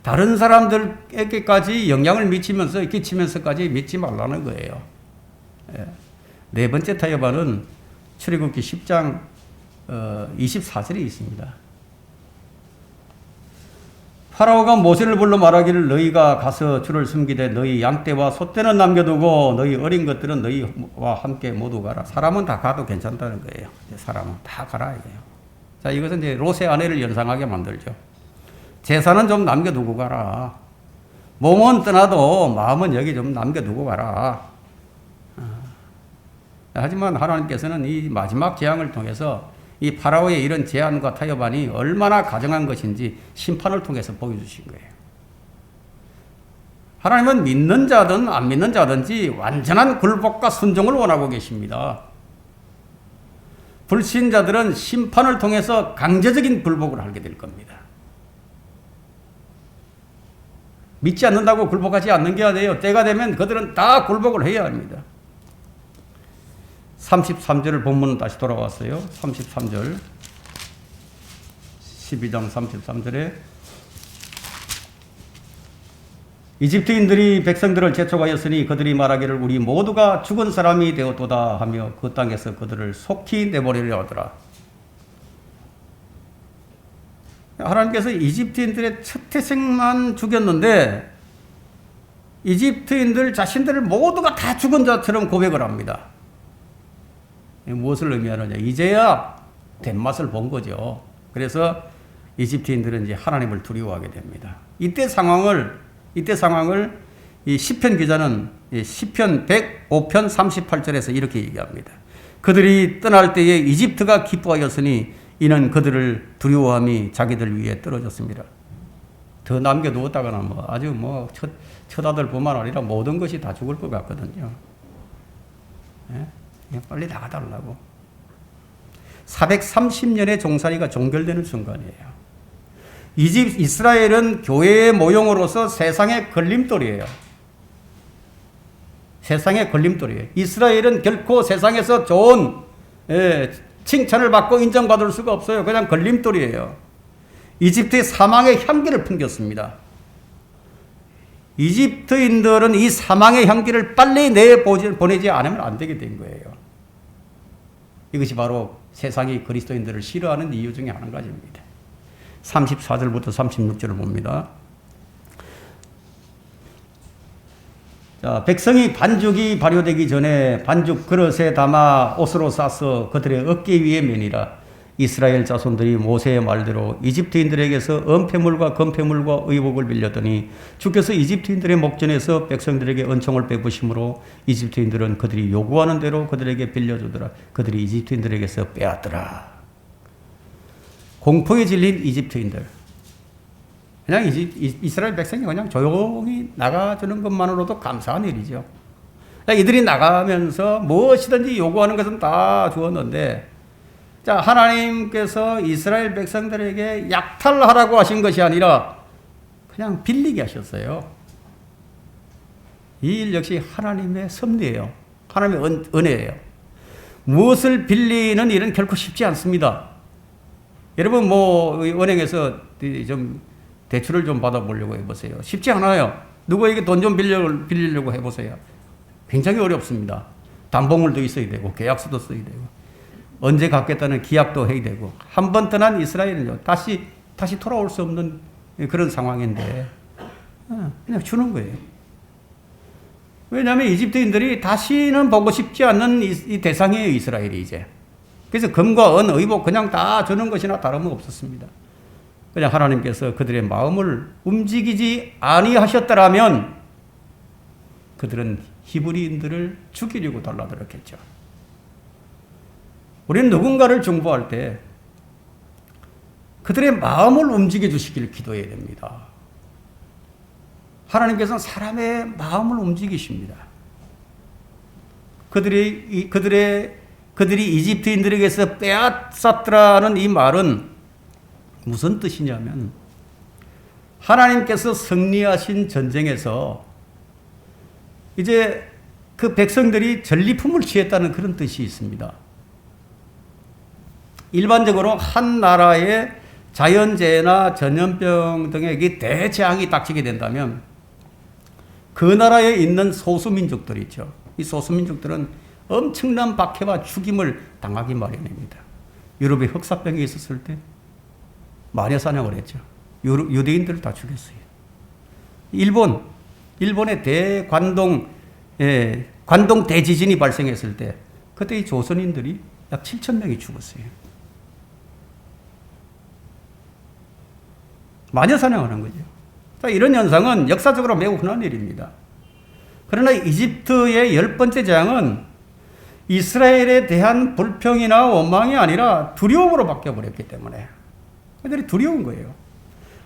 다른 사람들에게까지 영향을 끼치면서까지 믿지 말라는 거예요. 네 번째 타협안은 출애굽기 10장 24절에 있습니다. 파라오가 모세를 불러 말하기를 너희가 가서 주를 섬기되 너희 양떼와 소떼는 남겨두고 너희 어린 것들은 너희와 함께 모두 가라. 사람은 다 가도 괜찮다는 거예요. 사람은 다 가라 이거예요. 자, 이것은 이제 롯의 아내를 연상하게 만들죠. 재산은 좀 남겨두고 가라. 몸은 떠나도 마음은 여기 좀 남겨두고 가라. 하지만 하나님께서는 이 마지막 재앙을 통해서 이 파라오의 이런 제안과 타협안이 얼마나 가정한 것인지 심판을 통해서 보여주신 거예요. 하나님은 믿는 자든 안 믿는 자든지 완전한 굴복과 순종을 원하고 계십니다. 불신자들은 심판을 통해서 강제적인 굴복을 하게 될 겁니다. 믿지 않는다고 굴복하지 않는 게 아니에요. 때가 되면 그들은 다 굴복을 해야 합니다. 33절을 본문은 다시 돌아왔어요. 33절 12장 33절에 이집트인들이 백성들을 재촉하였으니 그들이 말하기를 우리 모두가 죽은 사람이 되었도다 하며 그 땅에서 그들을 속히 내버리려 하더라. 하나님께서 이집트인들의 첫 태생만 죽였는데 이집트인들 자신들을 모두가 다 죽은 자처럼 고백을 합니다. 무엇을 의미하느냐? 이제야 된맛을 본 거죠. 그래서 이집트인들은 이제 하나님을 두려워하게 됩니다. 이때 상황을 이 시편 기자는 시편 105편 38절에서 이렇게 얘기합니다. 그들이 떠날 때에 이집트가 기뻐하였으니 이는 그들을 두려워함이 자기들 위에 떨어졌습니다. 더 남겨두었다가는 뭐 아주 뭐 처다들 뿐만 아니라 모든 것이 다 죽을 것 같거든요. 예? 빨리 나가달라고. 430년의 종살이가 종결되는 순간이에요. 이스라엘은 교회의 모형으로서 세상의 걸림돌이에요. 세상의 걸림돌이에요. 이스라엘은 결코 세상에서 좋은 칭찬을 받고 인정받을 수가 없어요. 그냥 걸림돌이에요. 이집트의 사망의 향기를 풍겼습니다. 이집트인들은 이 사망의 향기를 빨리 내보내지 않으면 안 되게 된 거예요. 이것이 바로 세상이 그리스도인들을 싫어하는 이유 중에 한 가지입니다. 34절부터 36절을 봅니다. 자, 백성이 반죽이 발효되기 전에 반죽 그릇에 담아 옷으로 싸서 그들의 어깨 위에 매니라. 이스라엘 자손들이 모세의 말대로 이집트인들에게서 은폐물과 금폐물과 의복을 빌렸더니 주께서 이집트인들의 목전에서 백성들에게 은총을 베푸심으로 이집트인들은 그들이 요구하는 대로 그들에게 빌려주더라. 그들이 이집트인들에게서 빼앗더라. 공포에 질린 이집트인들. 그냥 이스라엘 백성이 그냥 조용히 나가주는 것만으로도 감사한 일이죠. 이들이 나가면서 무엇이든지 요구하는 것은 다 주었는데, 자, 하나님께서 이스라엘 백성들에게 약탈하라고 하신 것이 아니라 그냥 빌리게 하셨어요. 이 일 역시 하나님의 섭리예요. 하나님의 은혜예요. 무엇을 빌리는 일은 결코 쉽지 않습니다. 여러분 은행에서 좀 대출을 좀 받아보려고 해보세요. 쉽지 않아요. 누구에게 돈 좀 빌리려고 해보세요. 굉장히 어렵습니다. 담보물도 있어야 되고 계약서도 써야 되고 언제 갚겠다는 기약도 해야 되고, 한 번 떠난 이스라엘은요 다시 돌아올 수 없는 그런 상황인데 그냥 주는 거예요. 왜냐하면 이집트인들이 다시는 보고 싶지 않는 이 대상이에요, 이스라엘이 이제. 그래서 금과 은, 의복 그냥 다 주는 것이나 다름은 없었습니다. 그냥 하나님께서 그들의 마음을 움직이지 아니하셨더라면 그들은 히브리인들을 죽이려고 달라들었겠죠. 우리는 누군가를 중보할 때 그들의 마음을 움직여 주시길 기도해야 됩니다. 하나님께서는 사람의 마음을 움직이십니다. 그들이 이집트인들에게서 빼앗았더라는 이 말은 무슨 뜻이냐면, 하나님께서 승리하신 전쟁에서 이제 그 백성들이 전리품을 취했다는 그런 뜻이 있습니다. 일반적으로 한 나라에 자연재해나 전염병 등의 대재앙이 닥치게 된다면 그 나라에 있는 소수민족들 있죠. 이 소수민족들은 엄청난 박해와 죽임을 당하기 마련입니다. 유럽에 흑사병이 있었을 때 마녀사냥을 했죠. 유대인들을 다 죽였어요. 일본의 관동 대지진이 발생했을 때 그때 이 조선인들이 약 7,000명이 죽었어요. 마녀사냥을 한 거죠. 이런 현상은 역사적으로 매우 흔한 일입니다. 그러나 이집트의 10번째 재앙은 이스라엘에 대한 불평이나 원망이 아니라 두려움으로 바뀌어버렸기 때문에 그들이 두려운 거예요.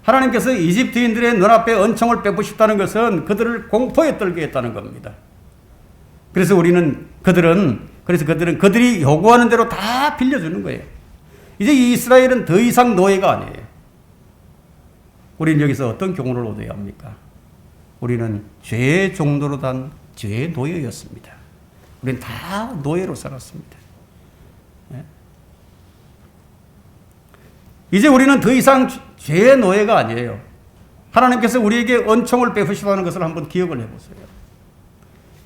하나님께서 이집트인들의 눈앞에 은총을 베푸셨다는 것은 그들을 공포에 떨게 했다는 겁니다. 그래서 그들이 요구하는 대로 다 빌려주는 거예요. 이제 이스라엘은 더 이상 노예가 아니에요. 우리는 여기서 어떤 교훈을 얻어야 합니까? 우리는 죄의 종로로 단 죄의 노예였습니다. 우리는 다 노예로 살았습니다. 이제 우리는 더 이상 죄의 노예가 아니에요. 하나님께서 우리에게 은총을 베푸시다는 것을 한번 기억을 해보세요.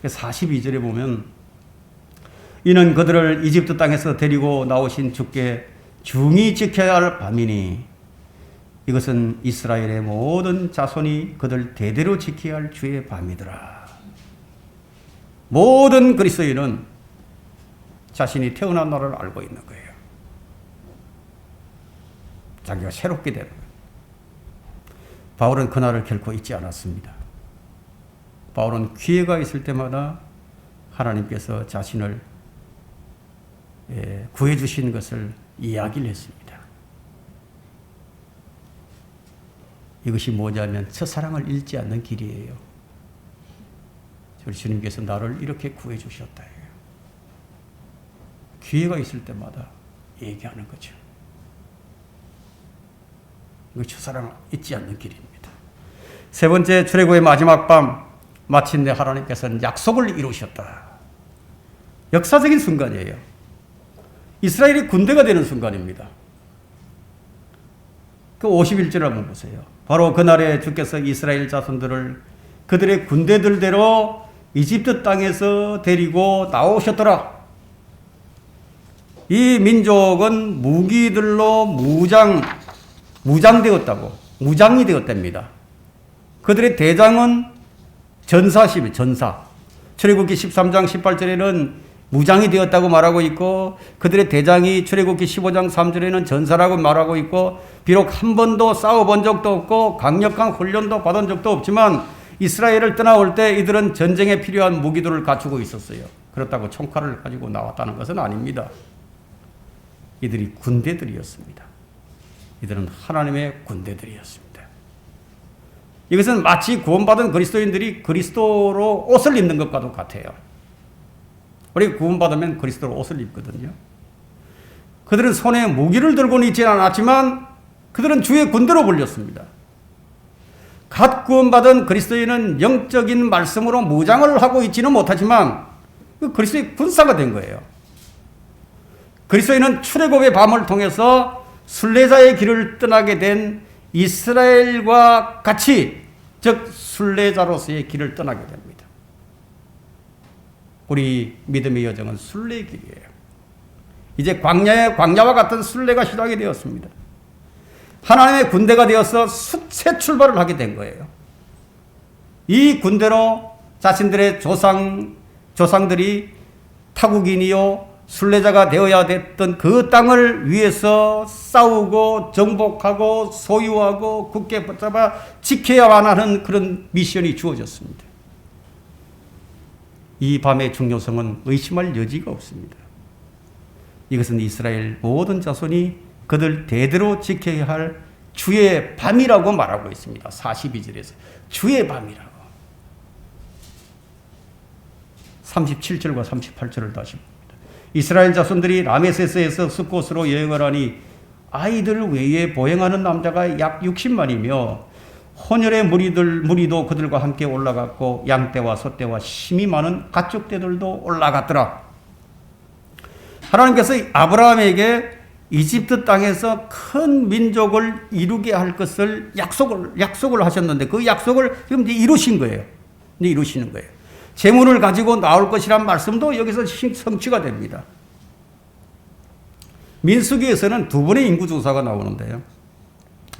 42절에 보면, 이는 그들을 이집트 땅에서 데리고 나오신 주께 중히 지켜야 할 밤이니 이것은 이스라엘의 모든 자손이 그들 대대로 지켜야 할 주의 밤이더라. 모든 그리스도인은 자신이 태어난 날을 알고 있는 거예요. 자기가 새롭게 되는 거예요. 바울은 그날을 결코 잊지 않았습니다. 바울은 기회가 있을 때마다 하나님께서 자신을 구해주신 것을 이야기를 했습니다. 이것이 뭐냐면 첫사랑을 잃지 않는 길이에요. 주님께서 나를 이렇게 구해주셨다. 기회가 있을 때마다 얘기하는 거죠. 이거 첫사랑을 잊지 않는 길입니다. 세 번째, 출애굽의 마지막 밤, 마침내 하나님께서는 약속을 이루셨다. 역사적인 순간이에요. 이스라엘이 군대가 되는 순간입니다. 그 51절을 한번 보세요. 바로 그날에 주께서 이스라엘 자손들을 그들의 군대들대로 이집트 땅에서 데리고 나오셨더라. 이 민족은 무기들로 무장되었다고, 무장이 되었답니다. 그들의 대장은 전사십니다. 전사. 출애굽기 13장 18절에는 무장이 되었다고 말하고 있고, 그들의 대장이 출애굽기 15장 3절에는 전사라고 말하고 있고, 비록 한 번도 싸워본 적도 없고 강력한 훈련도 받은 적도 없지만 이스라엘을 떠나올 때 이들은 전쟁에 필요한 무기들을 갖추고 있었어요. 그렇다고 총칼을 가지고 나왔다는 것은 아닙니다. 이들이 군대들이었습니다. 이들은 하나님의 군대들이었습니다. 이것은 마치 구원받은 그리스도인들이 그리스도로 옷을 입는 것과도 같아요. 우리 구원받으면 그리스도로 옷을 입거든요. 그들은 손에 무기를 들고는 있지는 않았지만 그들은 주의 군대로 불렸습니다. 갓 구원받은 그리스도인은 영적인 말씀으로 무장을 하고 있지는 못하지만 그 그리스도의 군사가 된 거예요. 그리스도인은 출애굽의 밤을 통해서 순례자의 길을 떠나게 된 이스라엘과 같이, 즉 순례자로서의 길을 떠나게 됩니다. 우리 믿음의 여정은 순례의 길이에요. 이제 광야와 같은 순례가 시작이 되었습니다. 하나님의 군대가 되어서 새 출발을 하게 된 거예요. 이 군대로 자신들의 조상들이 타국인이요 순례자가 되어야 됐던 그 땅을 위해서 싸우고 정복하고 소유하고 굳게 붙잡아 지켜야만 하는 그런 미션이 주어졌습니다. 이 밤의 중요성은 의심할 여지가 없습니다. 이것은 이스라엘 모든 자손이 그들 대대로 지켜야 할 주의 밤이라고 말하고 있습니다. 42절에서 주의 밤이라고. 37절과 38절을 다시 봅니다. 이스라엘 자손들이 라메세스에서 스콧으로 여행을 하니 아이들 외에 보행하는 남자가 약 60만이며 혼혈의 무리도 그들과 함께 올라갔고 양떼와 소떼와 심이 많은 가축떼들도 올라갔더라. 하나님께서 아브라함에게 이집트 땅에서 큰 민족을 이루게 할 것을 약속을 하셨는데 그 약속을 지금 이제 이루신 거예요. 이제 이루시는 거예요. 재물을 가지고 나올 것이란 말씀도 여기서 성취가 됩니다. 민수기에서는 두 번의 인구조사가 나오는데요.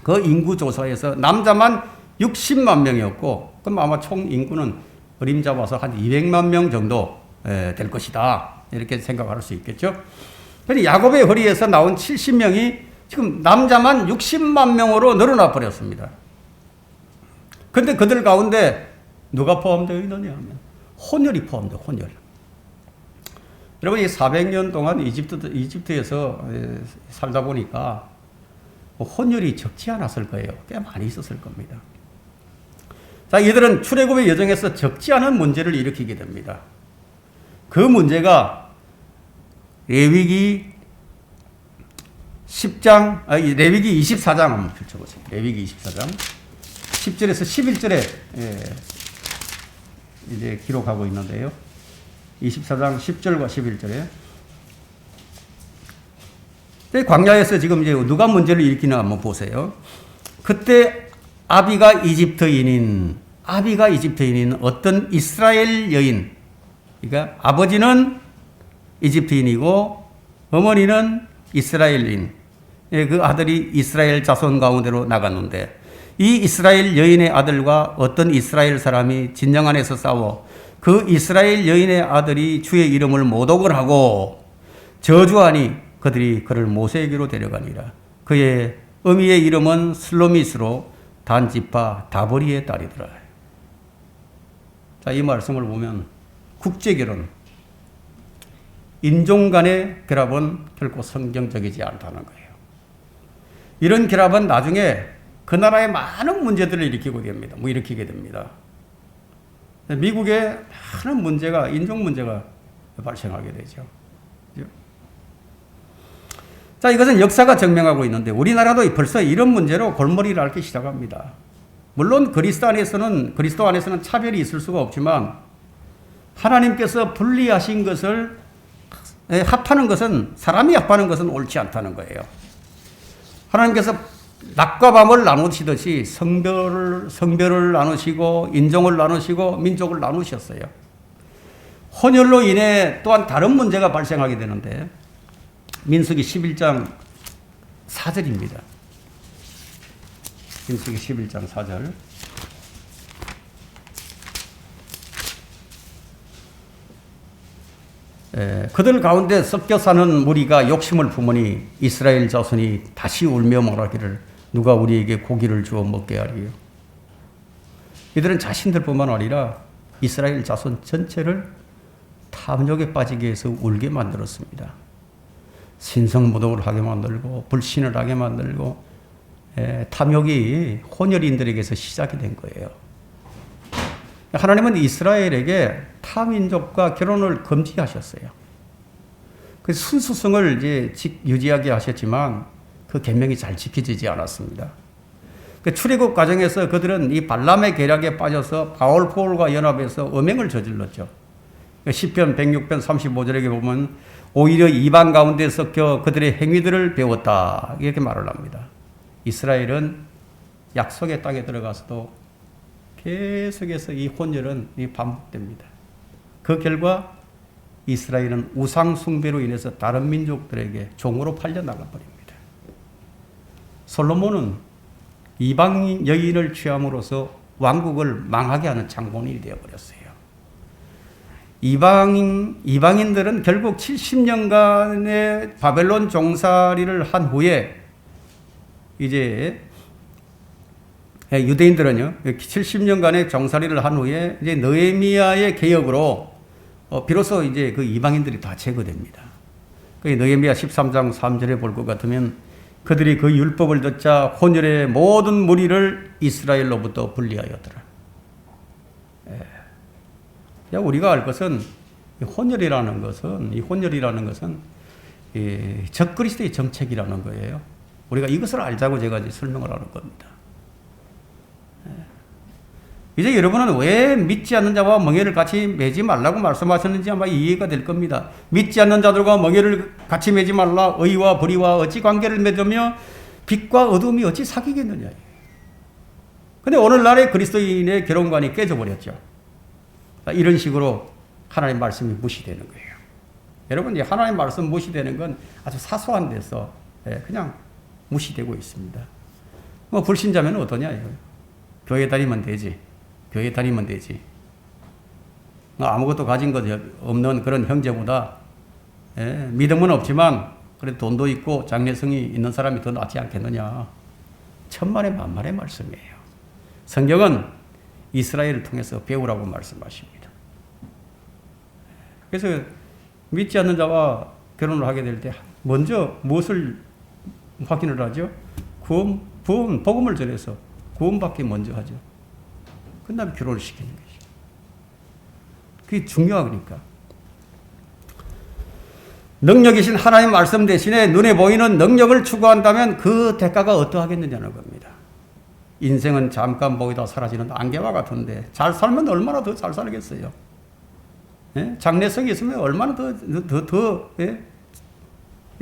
그 인구조사에서 남자만 60만 명이었고, 그럼 아마 총 인구는 어림잡아서 한 200만 명 정도 될 것이다. 이렇게 생각할 수 있겠죠. 그런데 야곱의 허리에서 나온 70명이 지금 남자만 60만 명으로 늘어나 버렸습니다. 그런데 그들 가운데 누가 포함되어 있느냐 하면 혼혈이 포함돼요. 혼혈. 여러분, 이 400년 동안 이집트에서 살다 보니까 혼혈이 적지 않았을 거예요. 꽤 많이 있었을 겁니다. 자, 이들은 출애굽의 여정에서 적지 않은 문제를 일으키게 됩니다. 그 문제가 레위기 24장 한번 펼쳐보세요. 레위기 24장 10절에서 11절에 이제 기록하고 있는데요. 24장 10절과 11절에 광야에서 지금 이제 누가 문제를 일으키나 한번 보세요. 그때 아비가 이집트인인 어떤 이스라엘 여인, 그러니까 아버지는 이집트인이고 어머니는 이스라엘인, 그 아들이 이스라엘 자손 가운데로 나갔는데 이 이스라엘 여인의 아들과 어떤 이스라엘 사람이 진영 안에서 싸워 그 이스라엘 여인의 아들이 주의 이름을 모독을 하고 저주하니 그들이 그를 모세에게로 데려가니라. 그의 어미의 이름은 슬로미스로 단지파 다버리의 딸이더라. 자, 이 말씀을 보면 국제결혼, 인종 간의 결합은 결코 성경적이지 않다는 거예요. 이런 결합은 나중에 그 나라에 많은 문제들을 일으키게 됩니다. 미국에 많은 문제가, 인종 문제가 발생하게 되죠. 자, 이것은 역사가 증명하고 있는데 우리나라도 벌써 이런 문제로 골머리를 앓기 시작합니다. 물론 그리스도 안에서는 차별이 있을 수가 없지만 하나님께서 분리하신 것을 합하는 것은, 사람이 합하는 것은 옳지 않다는 거예요. 하나님께서 낮과 밤을 나누시듯이 성별을 나누시고 인종을 나누시고 민족을 나누셨어요. 혼혈로 인해 또한 다른 문제가 발생하게 되는데 민수기 11장 4절입니다. 민수기 11장 4절. 그들 가운데 섞여 사는 무리가 욕심을 품으니 이스라엘 자손이 다시 울며 말하기를 누가 우리에게 고기를 주어 먹게 하리요. 이들은 자신들뿐만 아니라 이스라엘 자손 전체를 탐욕에 빠지게 해서 울게 만들었습니다. 신성모독을 하게 만들고 불신을 하게 만들고 탐욕이 혼혈인들에게서 시작이 된 거예요. 하나님은 이스라엘에게 타민족과 결혼을 금지하셨어요. 그 순수성을 이제 유지하게 하셨지만 그 계명이 잘 지켜지지 않았습니다. 그 출애굽 과정에서 그들은 이 발람의 계략에 빠져서 바울포울과 연합해서 음행을 저질렀죠. 시편 106편 35절에 보면 오히려 이방 가운데 섞여 그들의 행위들을 배웠다 이렇게 말을 합니다. 이스라엘은 약속의 땅에 들어가서도 계속해서 이 혼혈은 반복됩니다. 그 결과 이스라엘은 우상 숭배로 인해서 다른 민족들에게 종으로 팔려 나가버립니다. 솔로몬은 이방 여인을 취함으로써 왕국을 망하게 하는 장본인이 되어버렸어요. 이방인들은 결국 70년간의 바벨론 종살이를 한 후에 이제 유대인들은요 70년간의 종살이를 한 후에 이제 느헤미야의 개혁으로 비로소 이제 그 이방인들이 다 제거됩니다. 그 느헤미야 13장 3절에 볼 것 같으면 그들이 그 율법을 듣자 혼혈의 모든 무리를 이스라엘로부터 분리하였더라. 우리가 알 것은 혼혈이라는 것은 적그리스도의 정책이라는 거예요. 우리가 이것을 알자고 제가 이제 설명을 하는 겁니다. 이제 여러분은 왜 믿지 않는 자와 멍에를 같이 매지 말라고 말씀하셨는지 아마 이해가 될 겁니다. 믿지 않는 자들과 멍에를 같이 매지 말라. 의와 불의와 어찌 관계를 맺으며 빛과 어둠이 어찌 사귀겠느냐. 근데 오늘날의 그리스도인의 결혼관이 깨져버렸죠. 이런 식으로 하나님 말씀이 무시되는 거예요. 여러분, 하나님 말씀 무시되는 건 아주 사소한 데서 그냥 무시되고 있습니다. 뭐 불신자면 어떠냐? 교회 다니면 되지. 교회 다니면 되지. 아무것도 가진 것 없는 그런 형제보다 믿음은 없지만 그래도 돈도 있고 장래성이 있는 사람이 더 낫지 않겠느냐. 천만의 만만의 말씀이에요. 성경은 이스라엘을 통해서 배우라고 말씀하십니다. 그래서 믿지 않는 자와 결혼을 하게 될 때 먼저 무엇을 확인을 하죠? 복음을 전해서 구원받기 먼저 하죠. 그 다음에 결혼을 시키는 것이죠. 그게 중요하니까. 능력이신 하나님 말씀 대신에 눈에 보이는 능력을 추구한다면 그 대가가 어떠하겠느냐는 겁니다. 인생은 잠깐 보이다 사라지는 안개와 같은데 잘 살면 얼마나 더 잘 살겠어요. 예? 장래성이 있으면 얼마나 더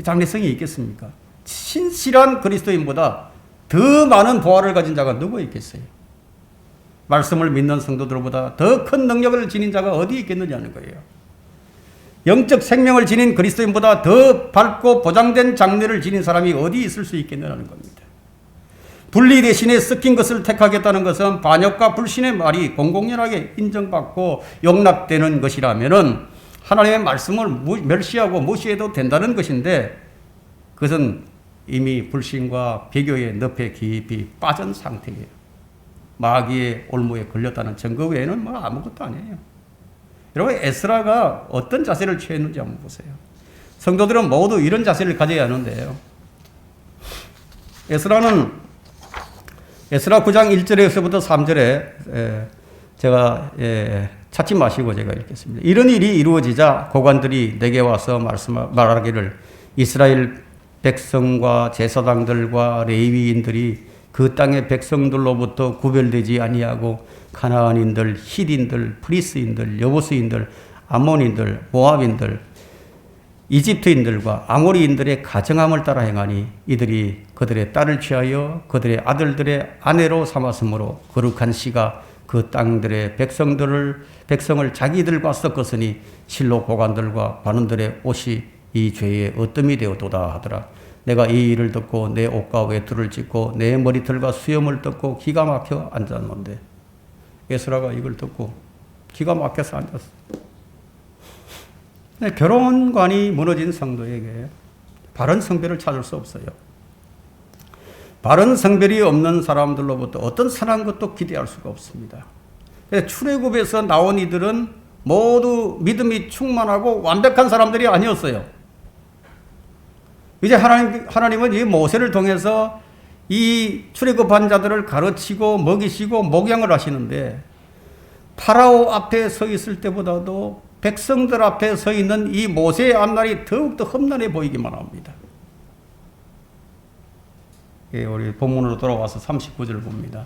장래성이 있겠습니까? 신실한 그리스도인보다 더 많은 보화를 가진 자가 누구 있겠어요? 말씀을 믿는 성도들보다 더 큰 능력을 지닌 자가 어디 있겠느냐는 거예요. 영적 생명을 지닌 그리스도인보다 더 밝고 보장된 장래를 지닌 사람이 어디 있을 수 있겠느냐는 겁니다. 분리 대신에 섞인 것을 택하겠다는 것은 반역과 불신의 말이 공공연하게 인정받고 용납되는 것이라면은 하나님의 말씀을 멸시하고 무시해도 된다는 것인데 그것은 이미 불신과 배교의 늪에 깊이 빠진 상태예요. 마귀의 올무에 걸렸다는 증거 외에는 뭐 아무것도 아니에요. 여러분, 에스라가 어떤 자세를 취했는지 한번 보세요. 성도들은 모두 이런 자세를 가져야 하는데요. 에스라 9장 1절에서부터 3절에 제가 찾지 마시고 제가 읽겠습니다. 이런 일이 이루어지자 고관들이 내게 와서 말하기를 이스라엘 백성과 제사장들과 레위인들이 그 땅의 백성들로부터 구별되지 아니하고 가나안인들, 히딘들, 프리스인들, 여부스인들, 암몬인들, 모압인들, 이집트인들과 아모리인들의 가정함을 따라 행하니 이들이 그들의 딸을 취하여 그들의 아들들의 아내로 삼았으므로 거룩한 씨가 그 땅들의 백성을 자기들과 섞었으니 실로 고관들과 관원들의 옷이 이 죄의 어뜸이 되었도다 하더라. 내가 이 일을 듣고 내 옷과 외투를 찢고 내 머리털과 수염을 뜯고 기가 막혀 앉았는데 에스라가 이걸 듣고 기가 막혀서 앉았어. 결혼관이 무너진 성도에게 바른 성별을 찾을 수 없어요. 바른 성별이 없는 사람들로부터 어떤 선한 것도 기대할 수가 없습니다. 출애굽에서 나온 이들은 모두 믿음이 충만하고 완벽한 사람들이 아니었어요. 이제 하나님은 이 모세를 통해서 이 출애굽한 자들을 가르치고 먹이시고 목양을 하시는데 파라오 앞에 서 있을 때보다도 백성들 앞에 서 있는 이 모세의 앞날이 더욱더 험난해 보이기만 합니다. 예, 우리 본문으로 돌아와서 39절을 봅니다.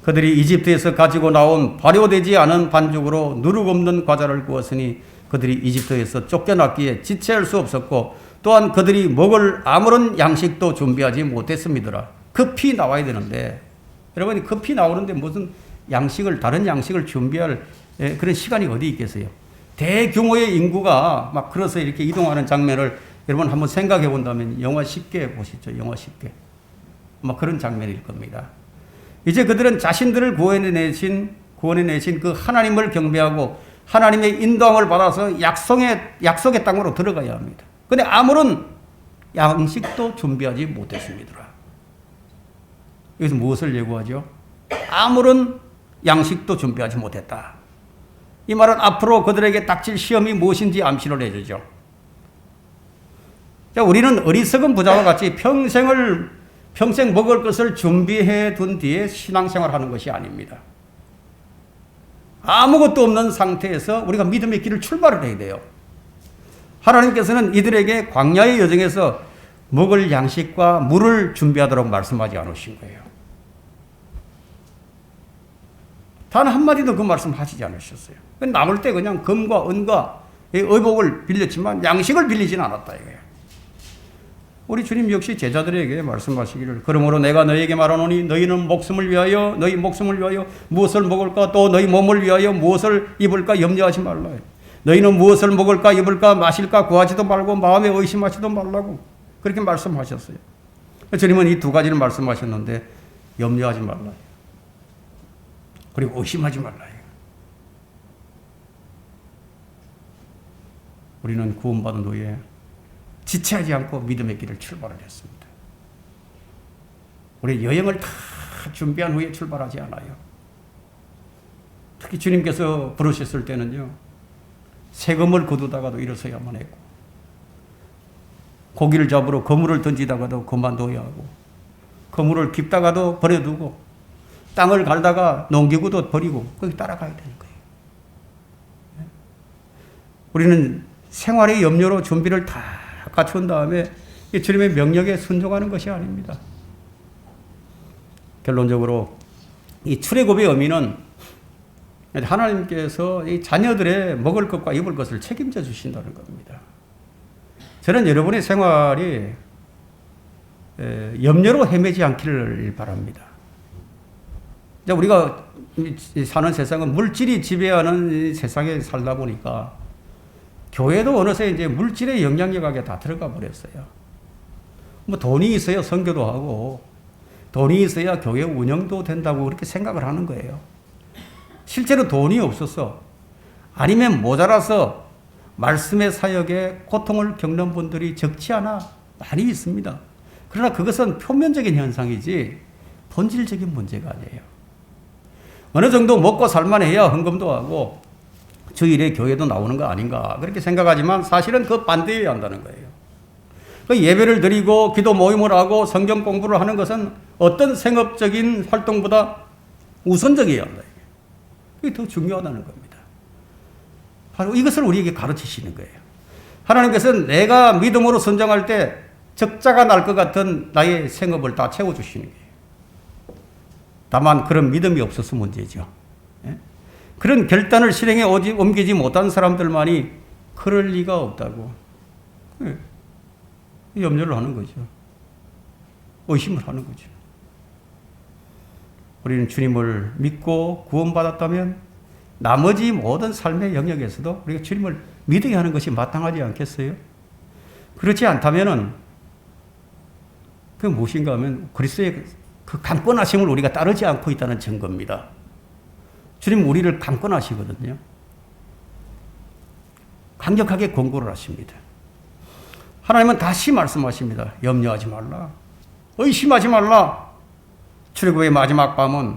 그들이 이집트에서 가지고 나온 발효되지 않은 반죽으로 누룩 없는 과자를 구웠으니 그들이 이집트에서 쫓겨났기에 지체할 수 없었고 또한 그들이 먹을 아무런 양식도 준비하지 못했습니다. 급히 나와야 되는데 여러분이 급히 나오는데 무슨 양식을 다른 양식을 준비할 그런 시간이 어디 있겠어요? 대규모의 인구가 막 걸어서 이렇게 이동하는 장면을 여러분 한번 생각해 본다면 영화 10개 보시죠. 영화 10개. 막 그런 장면일 겁니다. 이제 그들은 자신들을 구원해내신 그 하나님을 경배하고 하나님의 인도함을 받아서 약속의 땅으로 들어가야 합니다. 근데 아무런 양식도 준비하지 못했습니다. 여기서 무엇을 예고하죠? 아무런 양식도 준비하지 못했다. 이 말은 앞으로 그들에게 닥칠 시험이 무엇인지 암시를 해주죠. 자, 우리는 어리석은 부자와 같이 평생 먹을 것을 준비해 둔 뒤에 신앙생활 하는 것이 아닙니다. 아무것도 없는 상태에서 우리가 믿음의 길을 출발을 해야 돼요. 하나님께서는 이들에게 광야의 여정에서 먹을 양식과 물을 준비하도록 말씀하지 않으신 거예요. 단 한마디도 그 말씀 하시지 않으셨어요. 남을 때 그냥 금과 은과 의복을 빌렸지만 양식을 빌리지는 않았다 이거예요. 우리 주님 역시 제자들에게 말씀하시기를 그러므로 내가 너희에게 말하노니 너희 목숨을 위하여 무엇을 먹을까 또 너희 몸을 위하여 무엇을 입을까 염려하지 말라. 너희는 무엇을 먹을까 입을까 마실까 구하지도 말고 마음에 의심하지도 말라고 그렇게 말씀하셨어요. 주님은 이 두 가지를 말씀하셨는데 염려하지 말라. 그리고 의심하지 말라. 우리는 구원받은 후에 지체하지 않고 믿음의 길을 출발을 했습니다. 우리 여행을 다 준비한 후에 출발하지 않아요. 특히 주님께서 부르셨을 때는요. 세금을 거두다가도 일어서야만 했고 고기를 잡으러 그물을 던지다가도 그만둬야 하고 그물을 깁다가도 버려두고 땅을 갈다가 농기구도 버리고 거기 따라가야 되는 거예요. 우리는 생활의 염려로 준비를 다 갖춘 다음에 주님의 명령에 순종하는 것이 아닙니다. 결론적으로 이 출애굽의 의미는 하나님께서 이 자녀들의 먹을 것과 입을 것을 책임져 주신다는 겁니다. 저는 여러분의 생활이 염려로 헤매지 않기를 바랍니다. 우리가 사는 세상은 물질이 지배하는 세상에 살다 보니까 교회도 어느새 이제 물질의 영향력하게 다 들어가 버렸어요. 뭐 돈이 있어야 선교도 하고 돈이 있어야 교회 운영도 된다고 그렇게 생각을 하는 거예요. 실제로 돈이 없어서 아니면 모자라서 말씀의 사역에 고통을 겪는 분들이 적지 않아 많이 있습니다. 그러나 그것은 표면적인 현상이지 본질적인 문제가 아니에요. 어느 정도 먹고 살만해야 헌금도 하고 주일에 교회도 나오는 거 아닌가 그렇게 생각하지만 사실은 그 반대여야 한다는 거예요. 그 예배를 드리고 기도 모임을 하고 성경 공부를 하는 것은 어떤 생업적인 활동보다 우선적이어야 한다. 이게 더 중요하다는 겁니다. 바로 이것을 우리에게 가르치시는 거예요. 하나님께서는 내가 믿음으로 선정할 때 적자가 날 것 같은 나의 생업을 다 채워주시는 거예요. 다만 그런 믿음이 없어서 문제죠. 그런 결단을 실행에 옮기지 못한 사람들만이 그럴 리가 없다고 염려를 하는 거죠. 의심을 하는 거죠. 우리는 주님을 믿고 구원받았다면 나머지 모든 삶의 영역에서도 우리가 주님을 믿어야 하는 것이 마땅하지 않겠어요? 그렇지 않다면은 그 무엇인가 하면 그리스도의 그 강권하심을 우리가 따르지 않고 있다는 증거입니다. 주님 우리를 강권하시거든요. 강력하게 권고를 하십니다. 하나님은 다시 말씀하십니다. 염려하지 말라. 의심하지 말라. 출애굽의 마지막 밤은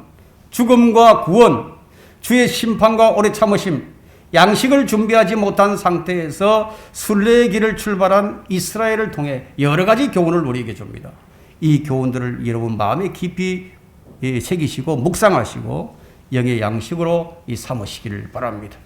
죽음과 구원, 주의 심판과 오래 참으심, 양식을 준비하지 못한 상태에서 순례의 길을 출발한 이스라엘을 통해 여러 가지 교훈을 우리에게 줍니다. 이 교훈들을 여러분 마음에 깊이 새기시고 묵상하시고 영의 양식으로 이 삼으시기를 바랍니다.